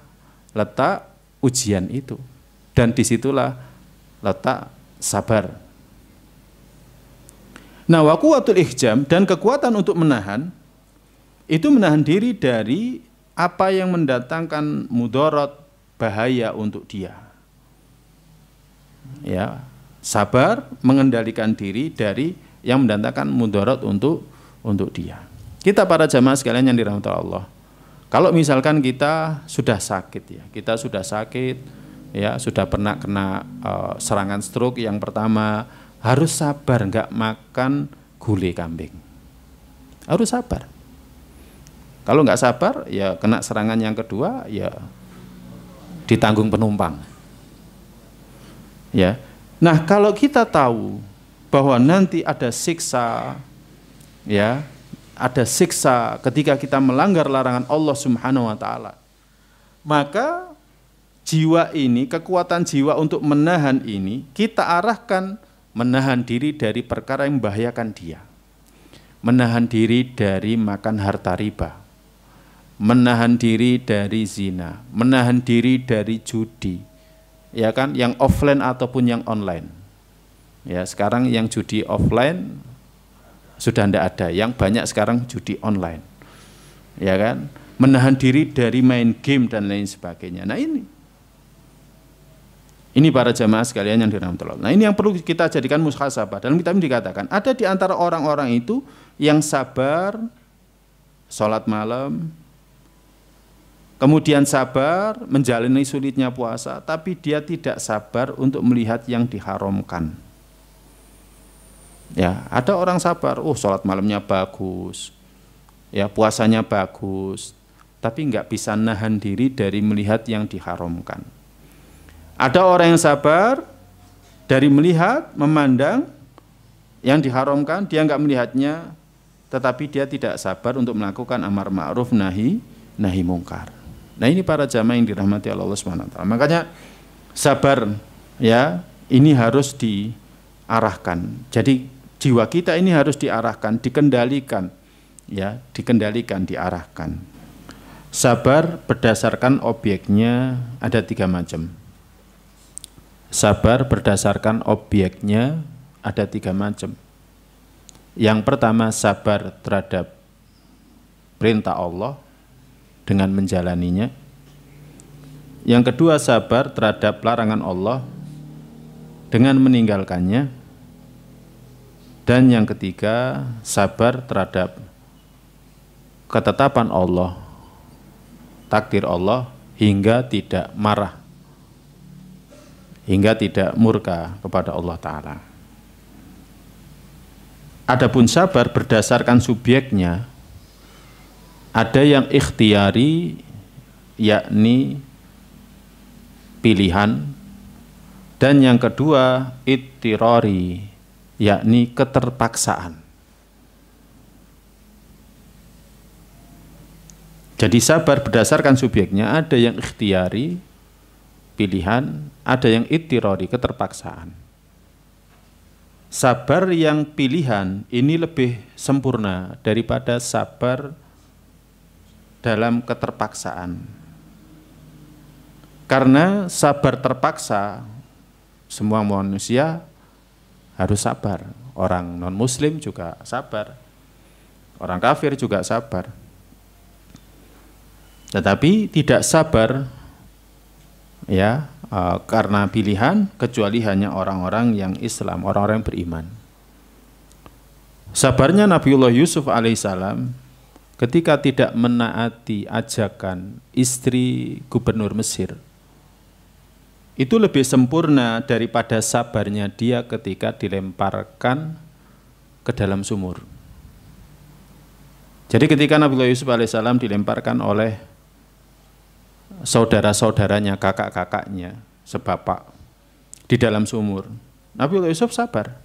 letak ujian itu. Dan disitulah letak sabar. Nah, wa quwwatul ihjam dan kekuatan untuk menahan, itu menahan diri dari apa yang mendatangkan mudarat, bahaya untuk dia. Ya, sabar mengendalikan diri dari yang mendatangkan mudarat untuk dia. Kita para jamaah sekalian yang dirahmati Allah. Kalau misalkan kita sudah sakit ya, sudah pernah kena serangan stroke yang pertama, harus sabar, nggak makan gulai kambing. Harus sabar. Kalau nggak sabar, ya kena serangan yang kedua, ya ditanggung penumpang. Ya. Nah, kalau kita tahu bahwa nanti ada siksa, ya, ada siksa ketika kita melanggar larangan Allah Subhanahu wa taala, maka jiwa ini, kekuatan jiwa untuk menahan ini kita arahkan menahan diri dari perkara yang membahayakan dia, menahan diri dari makan harta riba, menahan diri dari zina, menahan diri dari judi, ya kan, yang offline ataupun yang online. Ya, sekarang yang judi offline sudah tidak ada, yang banyak sekarang judi online, ya kan, menahan diri dari main game dan lain sebagainya. Nah ini Ini para jamaah sekalian yang dirahmati Allah. Nah, ini yang perlu kita jadikan muhasabah. Dalam kitab ini dikatakan, ada di antara orang-orang itu yang sabar sholat malam, kemudian sabar menjalani sulitnya puasa, tapi dia tidak sabar untuk melihat yang diharamkan. Ya, ada orang sabar, sholat malamnya bagus, ya puasanya bagus, tapi nggak bisa nahan diri dari melihat yang diharamkan. Ada orang yang sabar dari melihat, memandang yang diharamkan, dia nggak melihatnya, tetapi dia tidak sabar untuk melakukan amar ma'ruf nahi mungkar. Nah, ini para jamaah yang dirahmati Allah Subhanahu wa taala. Makanya sabar ya, ini harus diarahkan. Jadi jiwa kita ini harus diarahkan, dikendalikan. Ya, dikendalikan, diarahkan. Sabar berdasarkan objeknya ada 3 macam. Sabar berdasarkan objeknya ada 3 macam. Yang pertama, sabar terhadap perintah Allah dengan menjalaninya. Yang kedua, sabar terhadap larangan Allah dengan meninggalkannya. Dan yang ketiga, sabar terhadap ketetapan Allah, takdir Allah, hingga tidak marah, hingga tidak murka kepada Allah Ta'ala. Adapun sabar berdasarkan subjeknya, ada yang ikhtiari, yakni pilihan, dan yang kedua ittirari, yakni keterpaksaan. Jadi sabar berdasarkan subjeknya, ada yang ikhtiari, pilihan, ada yang ittirari, keterpaksaan. Sabar yang pilihan ini lebih sempurna daripada sabar dalam keterpaksaan. Karena sabar terpaksa, semua manusia harus sabar. Orang non-muslim juga sabar, orang kafir juga sabar. Tetapi tidak sabar ya karena pilihan, kecuali hanya orang-orang yang Islam, orang-orang yang beriman. Sabarnya Nabiullah Yusuf alaihissalam ketika tidak menaati ajakan istri gubernur Mesir, itu lebih sempurna daripada sabarnya dia ketika dilemparkan ke dalam sumur. Jadi ketika Nabiullah Yusuf alaihissalam dilemparkan oleh saudara-saudaranya, kakak-kakaknya, sebapak di dalam sumur, Nabiullah Yusuf sabar.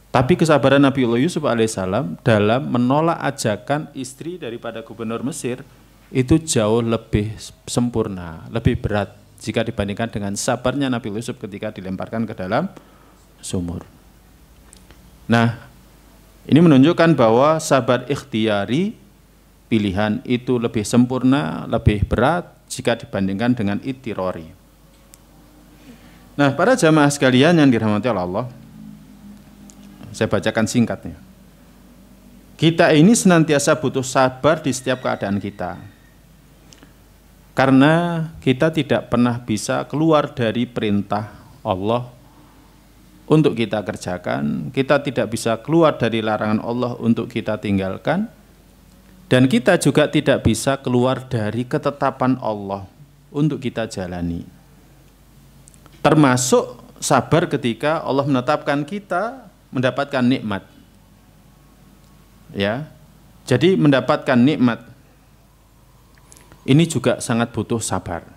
Tapi kesabaran Nabiullah Yusuf alaihissalam dalam menolak ajakan istri daripada gubernur Mesir itu jauh lebih sempurna, lebih berat jika dibandingkan dengan sabarnya Nabiullah Yusuf ketika dilemparkan ke dalam sumur. Nah, ini menunjukkan bahwa sabar ikhtiyari, pilihan itu lebih sempurna, lebih berat jika dibandingkan dengan ittirari. Nah, para jamaah sekalian yang dirahmati Allah, saya bacakan singkatnya. Kita ini senantiasa butuh sabar di setiap keadaan kita. Karena kita tidak pernah bisa keluar dari perintah Allah untuk kita kerjakan, kita tidak bisa keluar dari larangan Allah untuk kita tinggalkan, dan kita juga tidak bisa keluar dari ketetapan Allah untuk kita jalani. Termasuk sabar ketika Allah menetapkan kita mendapatkan nikmat. Ya. Jadi mendapatkan nikmat ini juga sangat butuh sabar.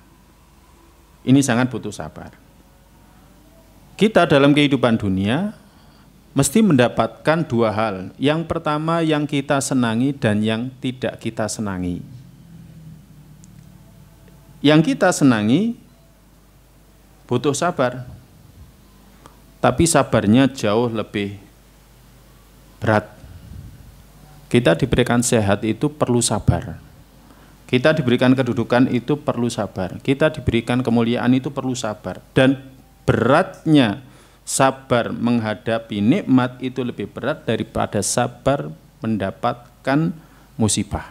Ini sangat butuh sabar. Kita dalam kehidupan dunia mesti mendapatkan 2 hal. Yang pertama yang kita senangi dan yang tidak kita senangi. Yang kita senangi butuh sabar. Tapi sabarnya jauh lebih berat. Kita diberikan sehat itu perlu sabar. Kita diberikan kedudukan itu perlu sabar. Kita diberikan kemuliaan itu perlu sabar. Dan beratnya sabar menghadapi nikmat itu lebih berat daripada sabar mendapatkan musibah.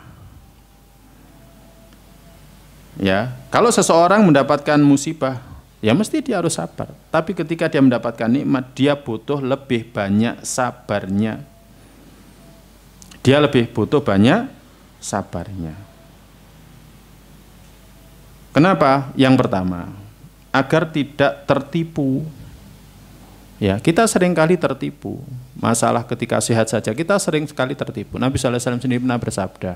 Ya, kalau seseorang mendapatkan musibah, ya mesti dia harus sabar. Tapi ketika dia mendapatkan nikmat, dia butuh lebih banyak sabarnya. Dia lebih butuh banyak sabarnya. Kenapa? Yang pertama, agar tidak tertipu. Ya, kita seringkali tertipu. Masalah ketika sehat saja kita sering sekali tertipu. Nabi sallallahu alaihi wasallam sendiri pernah bersabda,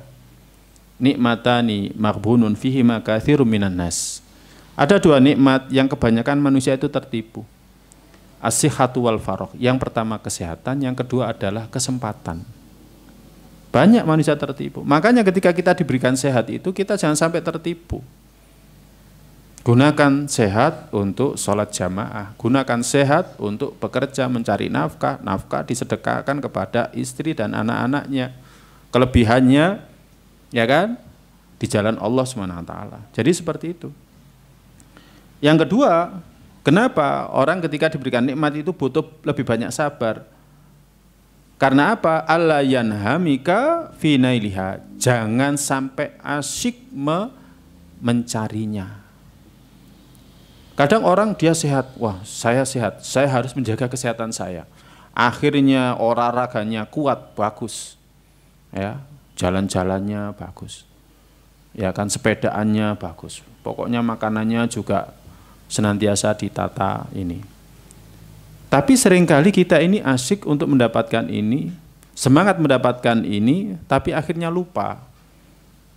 nikmatani maghbunun fihi ma katsirun minan nas. Ada dua nikmat yang kebanyakan manusia itu tertipu. As-sihhatu wal faragh. Yang pertama kesehatan, yang kedua adalah kesempatan. Banyak manusia tertipu. Makanya ketika kita diberikan sehat itu kita jangan sampai tertipu. Gunakan sehat untuk sholat jamaah, gunakan sehat untuk bekerja mencari nafkah, nafkah disedekahkan kepada istri dan anak-anaknya. Kelebihannya, ya kan, di jalan Allah SWT. Jadi seperti itu. Yang kedua, kenapa orang ketika diberikan nikmat itu butuh lebih banyak sabar? Karena apa? Alla yanhamika fi nailiha. Jangan sampai asyik mencarinya. Kadang orang dia sehat, wah saya sehat, saya harus menjaga kesehatan saya. Akhirnya olahraganya kuat, bagus, ya, jalan-jalannya bagus, ya kan, sepedaannya bagus. Pokoknya makanannya juga senantiasa ditata ini. Tapi seringkali kita ini asyik untuk mendapatkan ini, semangat mendapatkan ini, tapi akhirnya lupa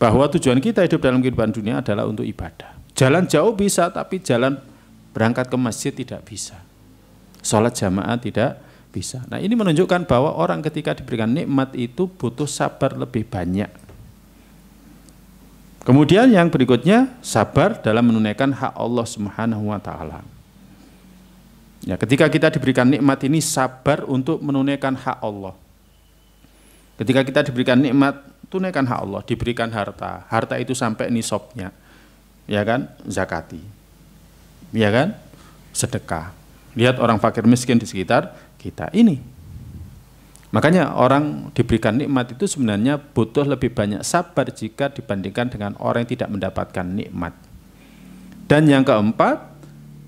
bahwa tujuan kita hidup dalam kehidupan dunia adalah untuk ibadah. Jalan jauh bisa, tapi jalan berangkat ke masjid tidak bisa. Sholat jamaah tidak bisa. Nah, ini menunjukkan bahwa orang ketika diberikan nikmat itu butuh sabar lebih banyak. Kemudian yang berikutnya, sabar dalam menunaikan hak Allah Subhanahu wa taala. Ya, ketika kita diberikan nikmat ini sabar untuk menunaikan hak Allah. Ketika kita diberikan nikmat, tunaikan hak Allah, diberikan harta. Harta itu sampai nisabnya. Ya kan? Zakati. Ya kan? Sedekah. Lihat orang fakir miskin di sekitar kita ini. Makanya orang diberikan nikmat itu sebenarnya butuh lebih banyak sabar jika dibandingkan dengan orang yang tidak mendapatkan nikmat. Dan yang keempat,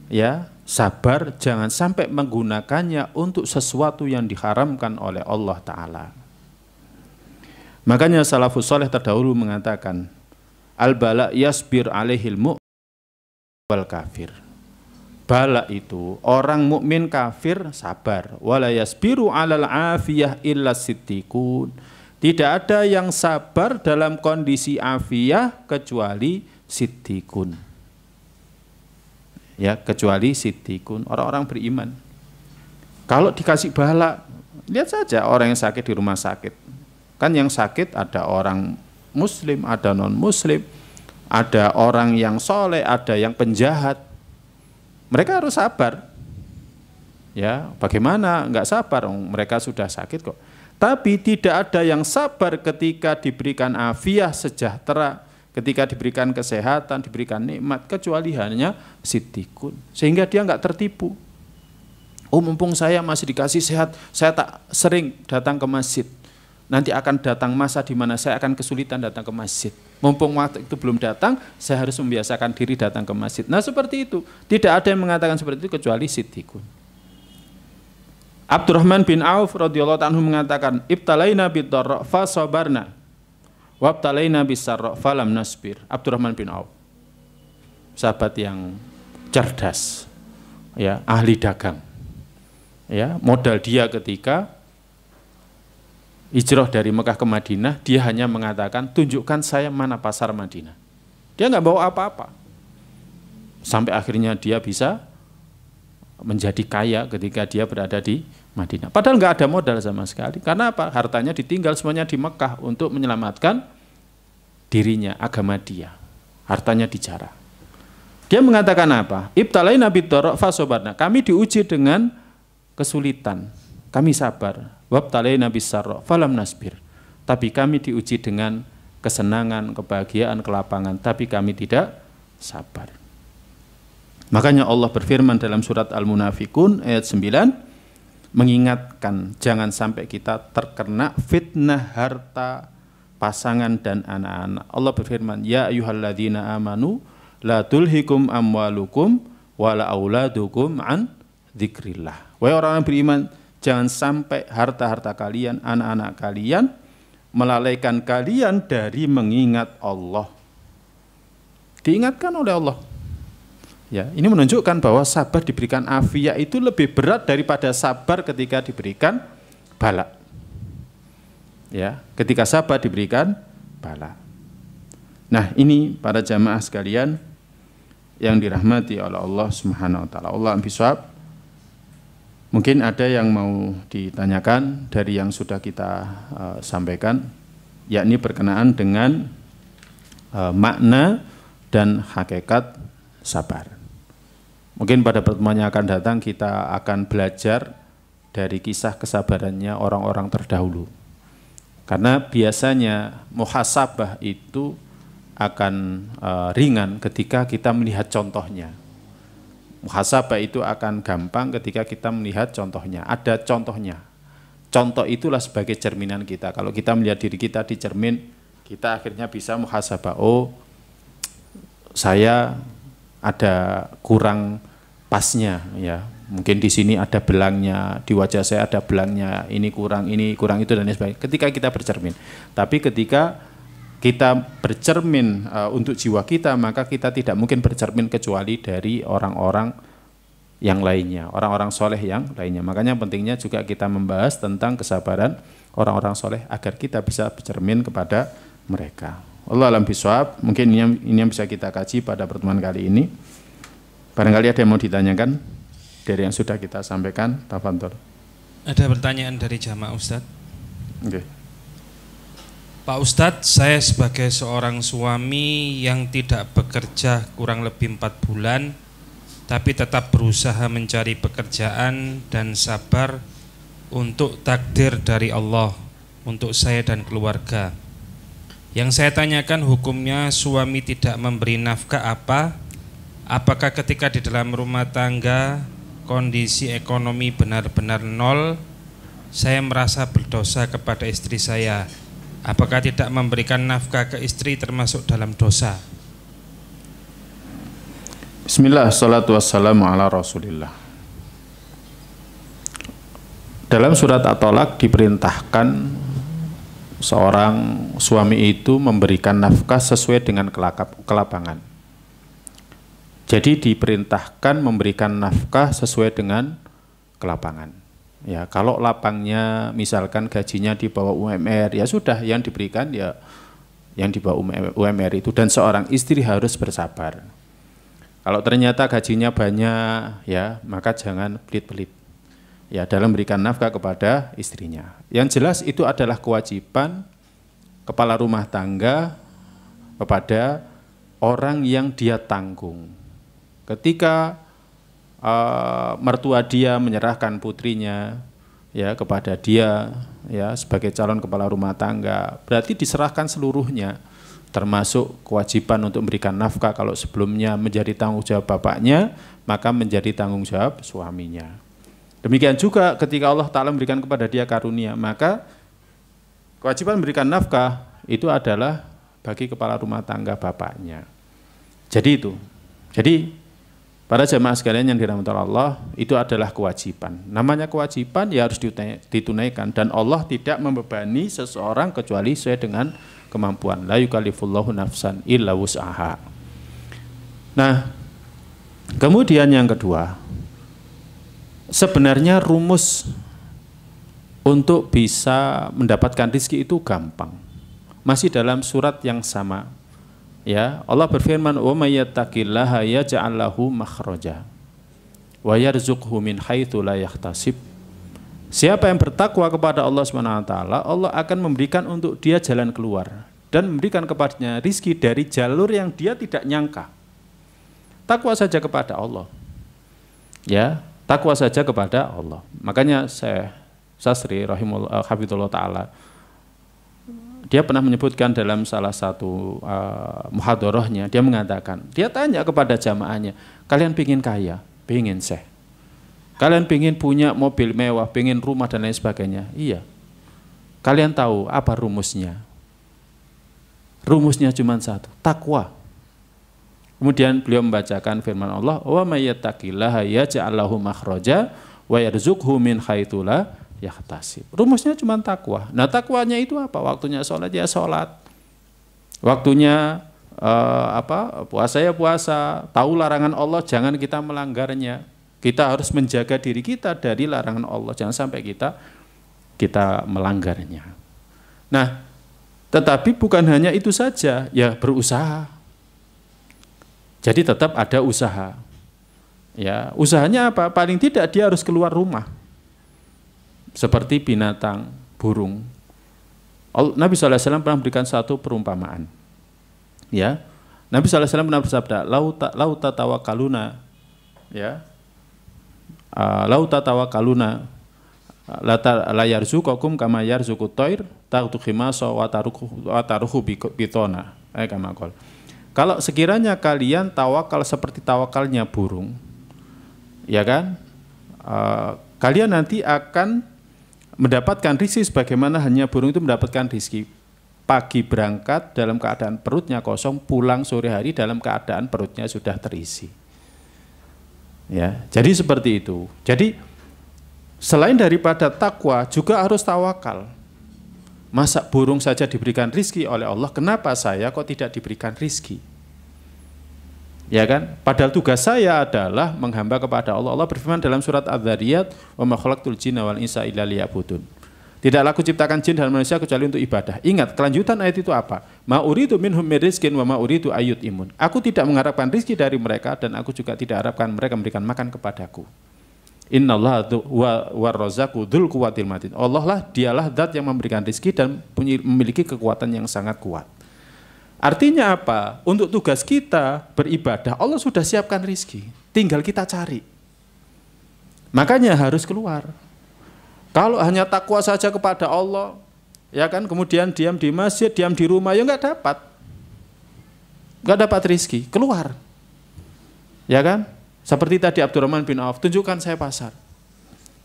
ya, sabar jangan sampai menggunakannya untuk sesuatu yang diharamkan oleh Allah Ta'ala. Makanya salafus saleh terdahulu mengatakan, al-bala yasbir alaihil mu'min wal kafir. Bala itu orang mukmin kafir sabar, wala yasbiru 'alal 'afiyah illa siddiqun. Tidak ada yang sabar dalam kondisi afiyah kecuali siddiqun. Ya, kecuali siddiqun, orang-orang beriman. Kalau dikasih bala, lihat saja orang yang sakit di rumah sakit. Kan yang sakit ada orang muslim, ada non muslim, ada orang yang soleh, ada yang penjahat. Mereka harus sabar. Ya, bagaimana enggak sabar? Mereka sudah sakit kok. Tapi tidak ada yang sabar ketika diberikan afiah sejahtera, ketika diberikan kesehatan, diberikan nikmat, kecuali hanya siddiqun. Sehingga dia enggak tertipu. Oh, mumpung saya masih dikasih sehat, saya tak sering datang ke masjid. Nanti akan datang masa di mana saya akan kesulitan datang ke masjid. Mumpung waktu itu belum datang, saya harus membiasakan diri datang ke masjid. Nah, seperti itu. Tidak ada yang mengatakan seperti itu kecuali siddiqun. Abdurrahman bin Auf radhiyallahu anhu mengatakan, ibtalaina bid-dharra fa sabarna wa ibtalaina bis-sarra falam nasbir. Abdurrahman bin Auf, sahabat yang cerdas, ya, ahli dagang. Ya, modal dia ketika hijrah dari Mekah ke Madinah, dia hanya mengatakan, tunjukkan saya mana pasar Madinah. Dia nggak bawa apa-apa. Sampai akhirnya dia bisa menjadi kaya ketika dia berada di Madinah. Padahal nggak ada modal sama sekali. Karena apa? Hartanya ditinggal semuanya di Mekah untuk menyelamatkan dirinya, agama dia. Hartanya dijarah. Dia mengatakan apa? Ibtalaina bid-dharra fa sabarna. Kami diuji dengan kesulitan. Kami sabar. Wabtalaina bis-sarra falam nasbir. Tapi kami diuji dengan kesenangan, kebahagiaan, kelapangan, tapi kami tidak sabar. Makanya Allah berfirman dalam surat Al-Munafikun ayat 9, mengingatkan jangan sampai kita terkena fitnah harta, pasangan dan anak-anak. Allah berfirman, ya ayyuhalladzina amanu la tulhikum amwalukum wala auladukum an dzikrillah. Wahai orang yang beriman, jangan sampai harta-harta kalian, anak-anak kalian melalaikan kalian dari mengingat Allah. Diingatkan oleh Allah. Ya, ini menunjukkan bahwa sabar diberikan afiyah itu lebih berat daripada sabar ketika diberikan bala. Ya, ketika sabar diberikan bala. Nah, ini para jamaah sekalian yang dirahmati oleh Allah Subhanahu wa taala. Allah bisawab. Mungkin ada yang mau ditanyakan dari yang sudah kita sampaikan, yakni berkenaan dengan makna dan hakikat sabar. Mungkin pada pertemuan yang akan datang kita akan belajar dari kisah kesabarannya orang-orang terdahulu. Karena biasanya muhasabah itu akan ringan ketika kita melihat contohnya. Muhasabah itu akan gampang ketika kita melihat contohnya. Ada contohnya. Contoh itulah sebagai cerminan kita. Kalau kita melihat diri kita di cermin, kita akhirnya bisa muhasabah. Oh, saya ada kurang pasnya, ya. Mungkin di sini ada belangnya, di wajah saya ada belangnya, ini kurang itu dan lain sebagainya. Ketika kita bercermin. Tapi ketika kita bercermin untuk jiwa kita, maka kita tidak mungkin bercermin kecuali dari orang-orang yang lainnya, orang-orang soleh yang lainnya. Makanya pentingnya juga kita membahas tentang kesabaran orang-orang soleh agar kita bisa bercermin kepada mereka. Allah alam bisawab. Mungkin ini yang bisa kita kaji pada pertemuan kali ini. Barangkali ada yang mau ditanyakan dari yang sudah kita sampaikan. Tafadhol. Ada pertanyaan dari jamaah Ustadz. Okay. Pak Ustadz, saya sebagai seorang suami yang tidak bekerja kurang lebih 4 bulan, tapi tetap berusaha mencari pekerjaan dan sabar untuk takdir dari Allah untuk saya dan keluarga. Yang saya tanyakan hukumnya suami tidak memberi nafkah apa? Apakah ketika di dalam rumah tangga kondisi ekonomi benar-benar nol, saya merasa berdosa kepada istri saya? Apakah tidak memberikan nafkah ke istri termasuk dalam dosa? Bismillah, salatu wassalamu ala rasulillah. Dalam surat At-Tolak diperintahkan seorang suami itu memberikan nafkah sesuai dengan kelapangan. Jadi diperintahkan memberikan nafkah sesuai dengan kelapangan. Ya, kalau lapangnya misalkan gajinya di bawah UMR, ya sudah yang diberikan ya yang di bawah UMR itu, dan seorang istri harus bersabar. Kalau ternyata gajinya banyak, ya maka jangan pelit-pelit. Ya, dalam memberikan nafkah kepada istrinya. Yang jelas itu adalah kewajiban kepala rumah tangga kepada orang yang dia tanggung. Ketika mertua dia menyerahkan putrinya ya kepada dia ya sebagai calon kepala rumah tangga, berarti diserahkan seluruhnya, termasuk kewajiban untuk memberikan nafkah. Kalau sebelumnya menjadi tanggung jawab bapaknya, maka menjadi tanggung jawab suaminya. Demikian juga ketika Allah Ta'ala memberikan kepada dia karunia, maka kewajiban memberikan nafkah itu adalah bagi kepala rumah tangga bapaknya. Jadi para jamaah sekalian yang dirahmati Allah, itu adalah kewajiban. Namanya kewajiban ya harus ditunaikan, dan Allah tidak membebani seseorang kecuali sesuai dengan kemampuan. La yukallifullahu nafsan illa wus'aha. Nah, kemudian yang kedua, sebenarnya rumus untuk bisa mendapatkan rezeki itu gampang. Masih dalam surat yang sama. Ya, Allah berfirman, "Wa may yattaqillaha yaj'al lahu makhraja wa yarzuqhu min haitsu la yahtasib." Siapa yang bertakwa kepada Allah Subhanahu wa taala, Allah akan memberikan untuk dia jalan keluar dan memberikan kepadanya rizki dari jalur yang dia tidak nyangka. Takwa saja kepada Allah. Ya, takwa saja kepada Allah. Makanya Sastri rahimahullah hafizullah taala, dia pernah menyebutkan dalam salah satu muhadharahnya, dia mengatakan, dia tanya kepada jamaahnya, kalian pingin kaya? Pingin Syekh. Kalian pingin punya mobil mewah, pingin rumah dan lain sebagainya? Iya. Kalian tahu apa rumusnya? Rumusnya cuma satu, takwa. Kemudian beliau membacakan firman Allah, wa may yattaqillaha yaj'al lahu makhraja wa yarzuqhu min haitsu la yahtasib. Rumusnya cuma takwa. Nah, takwanya itu apa? Waktunya sholat ya sholat. Waktunya puasa ya puasa. Tahu larangan Allah, jangan kita melanggarnya. Kita harus menjaga diri kita dari larangan Allah, jangan sampai kita melanggarnya. Nah, tetapi bukan hanya itu saja, ya berusaha. Jadi tetap ada usaha. Ya, usahanya apa? Paling tidak dia harus keluar rumah. Seperti binatang, burung. Nabi SAW pernah memberikan satu perumpamaan. Ya, Nabi SAW pernah bersabda, "Lau tatawakkaluna, ya, lau tatawakkaluna, la yarzuqukum kama yarzuqut thair, ta'tu khimasa wa taruhu bitona." Kama qol. Kalau sekiranya kalian tawakal seperti tawakalnya burung, ya kan, kalian nanti akan mendapatkan rizki sebagaimana hanya burung itu mendapatkan rizki. Pagi berangkat dalam keadaan perutnya kosong, pulang sore hari dalam keadaan perutnya sudah terisi. Ya, jadi seperti itu. Jadi selain daripada takwa juga harus tawakal. Masa burung saja diberikan rizki oleh Allah, kenapa saya kok tidak diberikan rizki? Ya kan? Padahal tugas saya adalah menghamba kepada Allah. Allah berfirman dalam surat Adz-Dzariyat, "Wa ma khalaqtul jinna wal insa illa liya'budun." Tidaklah aku ciptakan jin dan manusia kecuali untuk ibadah. Ingat, kelanjutan ayat itu apa? Ma uridu minhum min rizqin wa ma uridu ayyut imun. Aku tidak mengharapkan rizki dari mereka dan aku juga tidak harapkan mereka memberikan makan kepadaku. Innallaha war-razzaqu dzul quwwatil matin. Allah lah, dialah zat yang memberikan rezeki dan memiliki kekuatan yang sangat kuat. Artinya apa? Untuk tugas kita beribadah, Allah sudah siapkan rezeki, tinggal kita cari. Makanya harus keluar. Kalau hanya takwa saja kepada Allah, ya kan, kemudian diam di masjid, diam di rumah, ya nggak dapat rezeki, keluar. Ya kan? Seperti tadi Abdurrahman bin Auf, tunjukkan saya pasar.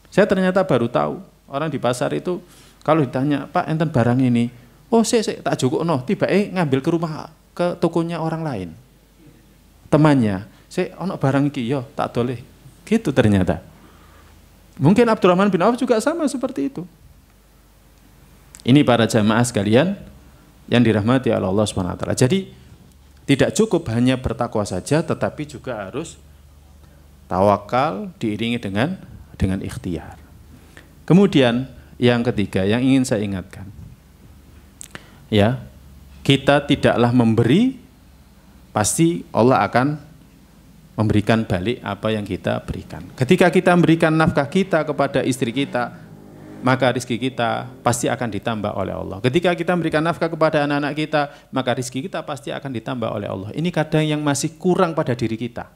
Saya ternyata baru tahu, orang di pasar itu kalau ditanya, "Pak, enten barang ini." "Oh, saya tak cukup no." Tiba ngambil ke rumah, ke tokonya orang lain. Temannya, "Saya ono barang iki yo, tak boleh." Gitu ternyata. Mungkin Abdurrahman bin Auf juga sama seperti itu. Ini para jamaah sekalian yang dirahmati Allah Subhanahu wa taala. Jadi tidak cukup hanya bertakwa saja, tetapi juga harus tawakal diiringi dengan ikhtiar. Kemudian yang ketiga yang ingin saya ingatkan, ya, kita tidaklah memberi, pasti Allah akan memberikan balik apa yang kita berikan. Ketika kita memberikan nafkah kita kepada istri kita, maka rezeki kita pasti akan ditambah oleh Allah. Ketika kita memberikan nafkah kepada anak-anak kita, maka rezeki kita pasti akan ditambah oleh Allah. Ini kadang yang masih kurang pada diri kita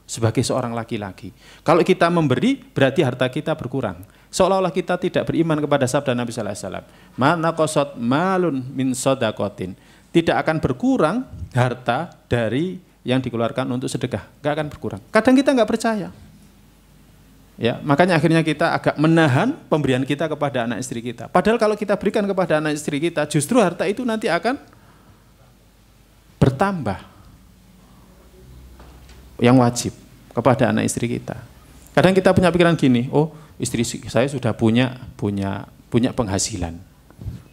sebagai seorang laki-laki. Kalau kita memberi, berarti harta kita berkurang. Seolah-olah kita tidak beriman kepada sabda Nabi sallallahu alaihi wasallam. Ma naqasat malun min shadaqatin. Tidak akan berkurang harta dari yang dikeluarkan untuk sedekah. Enggak akan berkurang. Kadang kita enggak percaya. Ya, makanya akhirnya kita agak menahan pemberian kita kepada anak istri kita. Padahal kalau kita berikan kepada anak istri kita, justru harta itu nanti akan bertambah. Yang wajib kepada anak istri kita. Kadang kita punya pikiran gini, "Oh, istri saya sudah punya penghasilan."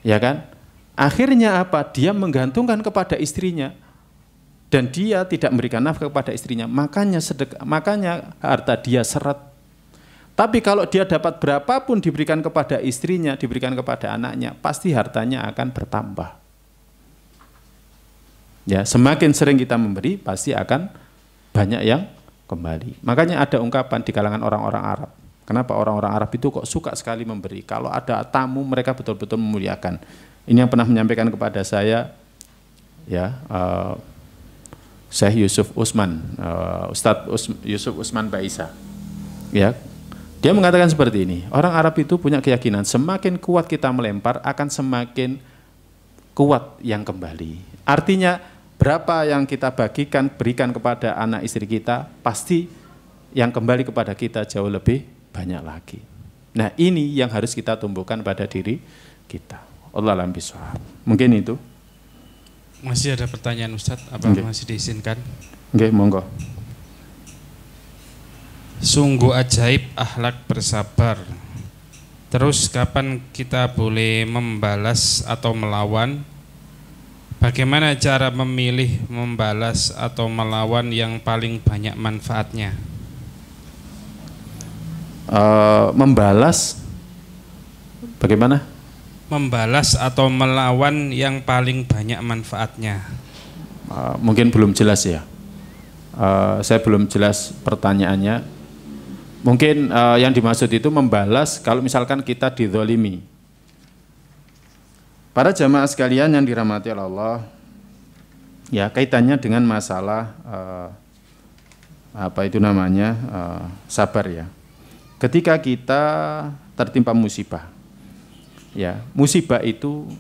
Ya kan? Akhirnya apa? Dia menggantungkan kepada istrinya dan dia tidak memberikan nafkah kepada istrinya. Makanya harta dia seret. Tapi kalau dia dapat berapapun diberikan kepada istrinya, diberikan kepada anaknya, pasti hartanya akan bertambah. Ya, semakin sering kita memberi, pasti akan banyak yang kembali. Makanya ada ungkapan di kalangan orang-orang Arab. Kenapa orang-orang Arab itu kok suka sekali memberi? Kalau ada tamu, mereka betul-betul memuliakan. Ini yang pernah menyampaikan kepada saya, ya, Syekh Yusuf Usman, Ustadz Yusuf Usman Baisa. Ya, dia mengatakan seperti ini. Orang Arab itu punya keyakinan semakin kuat kita melempar, akan semakin kuat yang kembali. Artinya berapa yang kita berikan kepada anak istri kita, pasti yang kembali kepada kita jauh lebih banyak lagi. Nah, ini yang harus kita tumbuhkan pada diri kita. Allah a'lam bishawab. Mungkin itu. Masih ada pertanyaan Ustadz, apa masih diizinkan? Nggih, monggo. Sungguh ajaib akhlak bersabar. Terus kapan kita boleh membalas atau melawan? Bagaimana cara memilih membalas atau melawan yang paling banyak manfaatnya? Membalas bagaimana? Membalas atau melawan yang paling banyak manfaatnya. Mungkin belum jelas ya. Saya belum jelas pertanyaannya. Mungkin yang dimaksud itu membalas kalau misalkan kita dizalimi. Para jamaah sekalian yang dirahmati Allah, ya kaitannya dengan masalah sabar ya. Ketika kita tertimpa musibah, ya musibah itu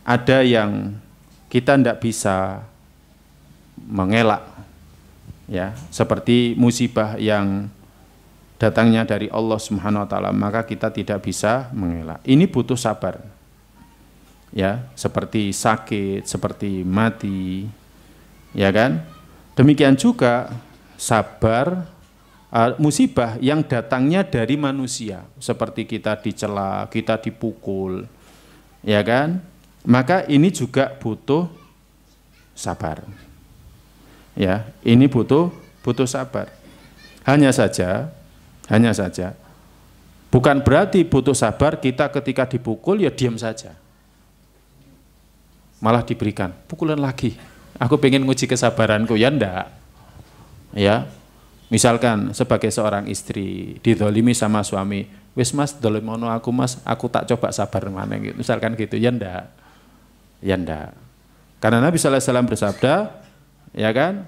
ada yang kita tidak bisa mengelak, ya seperti musibah yang datangnya dari Allah Subhanahu wa taala, maka kita tidak bisa mengelak. Ini butuh sabar. Ya, seperti sakit, seperti mati. Ya kan? Demikian juga sabar musibah yang datangnya dari manusia, seperti kita dicela, kita dipukul. Ya kan? Maka ini juga butuh sabar. Ya, ini butuh sabar. Hanya saja bukan berarti butuh sabar kita ketika dipukul ya diam saja, malah diberikan pukulan lagi. Aku pengen nguji kesabaranku, ya ndak. Ya, misalkan sebagai seorang istri dizalimi sama suami, wis mas dolimono aku mas, aku tak coba sabar mana gitu. Misalkan gitu, ya ndak. Ya ndak. Karena Nabi sallallahu alaihi wasallam bersabda, ya kan?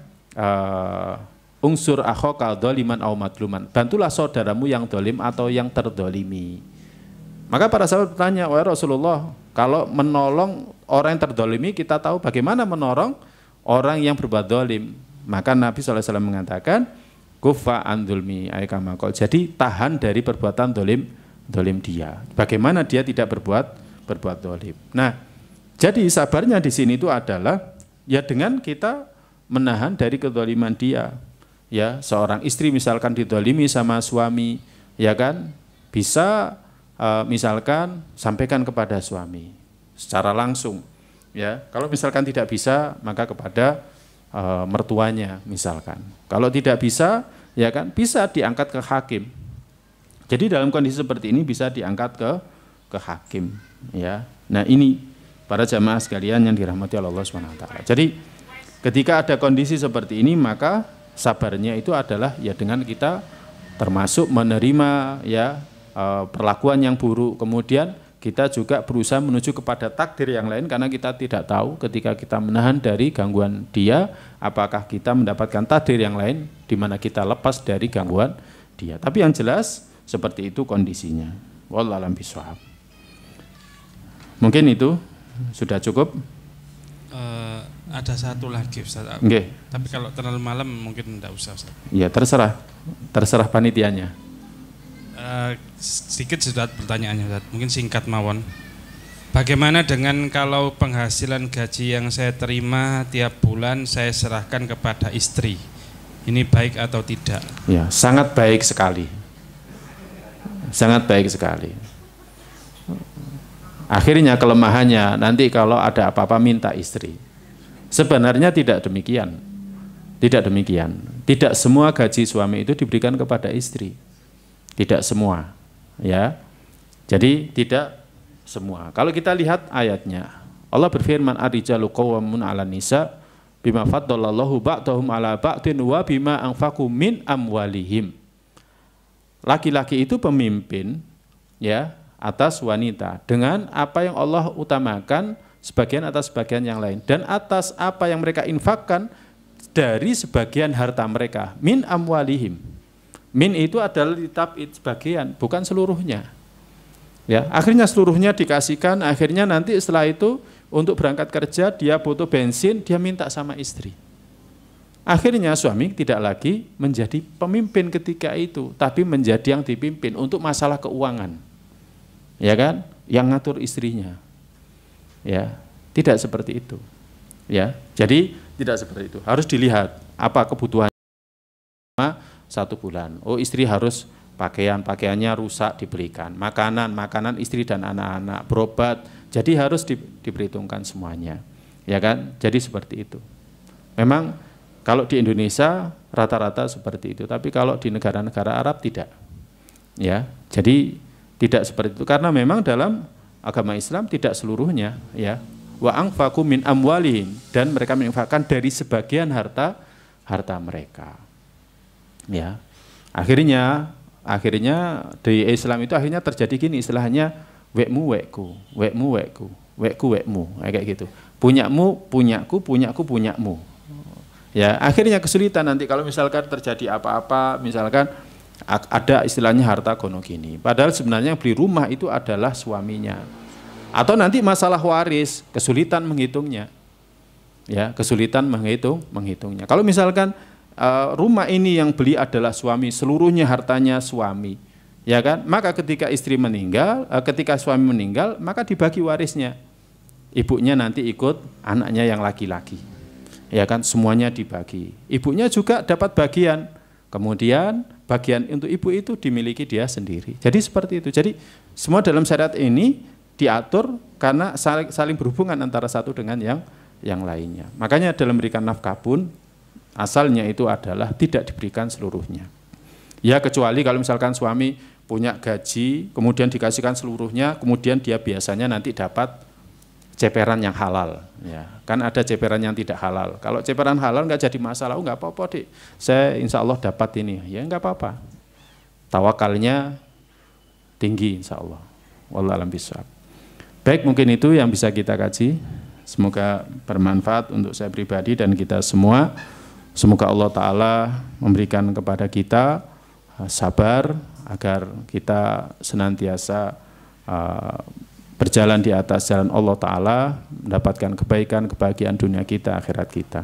Unsur akhaka dzaliman aw madluman. Bantulah saudaramu yang dolim atau yang terdolimi. Maka para sahabat bertanya, wahai Rasulullah, kalau menolong orang yang terdolimi, kita tahu bagaimana menolong orang yang berbuat dolim. Maka Nabi SAW mengatakan, kufa an dzulmi aikama qol. Jadi tahan dari perbuatan dolim dia. Bagaimana dia tidak berbuat dolim. Nah, jadi sabarnya di sini itu adalah ya dengan kita menahan dari kedoliman dia. Ya, seorang istri misalkan didolimi sama suami, ya kan, bisa misalkan sampaikan kepada suami secara langsung. Ya, kalau misalkan tidak bisa, maka kepada mertuanya misalkan. Kalau tidak bisa, ya kan, bisa diangkat ke hakim. Jadi dalam kondisi seperti ini bisa diangkat ke hakim. Ya, nah ini para jamaah sekalian yang dirahmati Allah Subhanahu wa taala. Jadi ketika ada kondisi seperti ini, maka sabarnya itu adalah ya dengan kita termasuk menerima ya perlakuan yang buruk, kemudian kita juga berusaha menuju kepada takdir yang lain, karena kita tidak tahu ketika kita menahan dari gangguan dia, apakah kita mendapatkan takdir yang lain di mana kita lepas dari gangguan dia. Tapi yang jelas seperti itu kondisinya. Wallahu a'lam bishawab. Mungkin itu sudah cukup. Ada satu lagi Ustaz. Okay. Tapi kalau terlalu malam mungkin tidak usah Ustaz. Ya terserah panitianya. Sedikit sudah pertanyaannya Ustaz. Mungkin singkat mawon. Bagaimana dengan kalau penghasilan gaji yang saya terima tiap bulan saya serahkan kepada istri? Ini baik atau tidak? Ya, sangat baik sekali. Sangat baik sekali. Akhirnya kelemahannya nanti kalau ada apa-apa minta istri. Sebenarnya tidak demikian. Tidak demikian. Tidak semua gaji suami itu diberikan kepada istri. Tidak semua, ya. Jadi tidak semua. Kalau kita lihat ayatnya, Allah berfirman, ar-rijalu qawwamun 'alan nisa bima faddalallahu ba'dahum 'ala ba'din wa bima anfaqu min amwalihim. Laki-laki itu pemimpin ya atas wanita dengan apa yang Allah utamakan sebagian atas sebagian yang lain, dan atas apa yang mereka infakkan dari sebagian harta mereka, min amwalihim. Min itu adalah ditabid sebagian, bukan seluruhnya. Ya, akhirnya seluruhnya dikasihkan, akhirnya nanti setelah itu untuk berangkat kerja dia butuh bensin, dia minta sama istri. Akhirnya suami tidak lagi menjadi pemimpin ketika itu, tapi menjadi yang dipimpin untuk masalah keuangan. Ya kan? Yang ngatur istrinya. Ya, tidak seperti itu. Ya, jadi tidak seperti itu. Harus dilihat apa kebutuhan 1 bulan. Oh, istri harus pakaiannya rusak diberikan, makanan istri dan anak-anak, berobat. Jadi harus diperhitungkan semuanya. Ya kan? Jadi seperti itu. Memang kalau di Indonesia rata-rata seperti itu, tapi kalau di negara-negara Arab tidak. Ya, jadi tidak seperti itu karena memang dalam agama Islam tidak seluruhnya, ya. Wa anfaqu min amwalihim, dan mereka menginfakkan dari sebagian harta mereka. Ya. Akhirnya di Islam itu akhirnya terjadi gini istilahnya wekmu wekku, kayak gitu. Punyamu punyaku, punyaku punyamu. Ya, akhirnya kesulitan nanti kalau misalkan terjadi apa-apa, misalkan ada istilahnya harta gono gini. Padahal sebenarnya yang beli rumah itu adalah suaminya. Atau nanti masalah waris, kesulitan menghitungnya. Ya, kesulitan menghitungnya. Kalau misalkan rumah ini yang beli adalah suami, seluruhnya hartanya suami, ya kan? Maka ketika istri meninggal, ketika suami meninggal, maka dibagi warisnya. Ibunya nanti ikut anaknya yang laki-laki. Ya kan, semuanya dibagi. Ibunya juga dapat bagian. Kemudian bagian untuk ibu itu dimiliki dia sendiri. Jadi seperti itu. Jadi semua dalam syariat ini diatur karena saling berhubungan antara satu dengan yang lainnya. Makanya dalam memberikan nafkah pun asalnya itu adalah tidak diberikan seluruhnya. Ya kecuali kalau misalkan suami punya gaji, kemudian dikasihkan seluruhnya, kemudian dia biasanya nanti dapat ceperan yang halal. Ya, kan ada ceperan yang tidak halal. Kalau ceperan halal nggak jadi masalah, oh nggak apa-apa deh, saya insya Allah dapat ini, ya nggak apa-apa. Tawakalnya tinggi insya Allah. Wallahu a'lam bishawab. Baik, mungkin itu yang bisa kita kaji. Semoga bermanfaat untuk saya pribadi dan kita semua. Semoga Allah Ta'ala memberikan kepada kita sabar agar kita senantiasa berjalan di atas jalan Allah Ta'ala, mendapatkan kebaikan, kebahagiaan dunia kita, akhirat kita.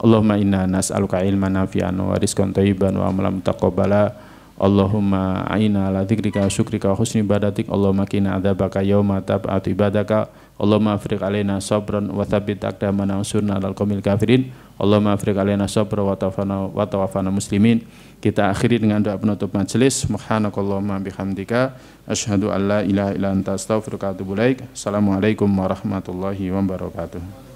Allahumma inna nas'aluka ilman nafi'an wa rizqan thayyiban wa amalan mutaqabbala. Allahumma a'ina ala dzikrika wa syukrika wa husni ibadatik. Allahumma qina adzabaka yauma tab'atu ibadaka. Allahumma afriq alaina sabran wa tsabbit aqdamana wansurna 'alal qaumil kafirin. Allahumma afriq alaina sabran wa tawaffana muslimin. Kita akhiri dengan doa penutup majelis. Subhanakallahumma bihamdika asyhadu an la ilaha illa anta astaghfiruka wa atubu ilaik. Assalamualaikum warahmatullahi wabarakatuh.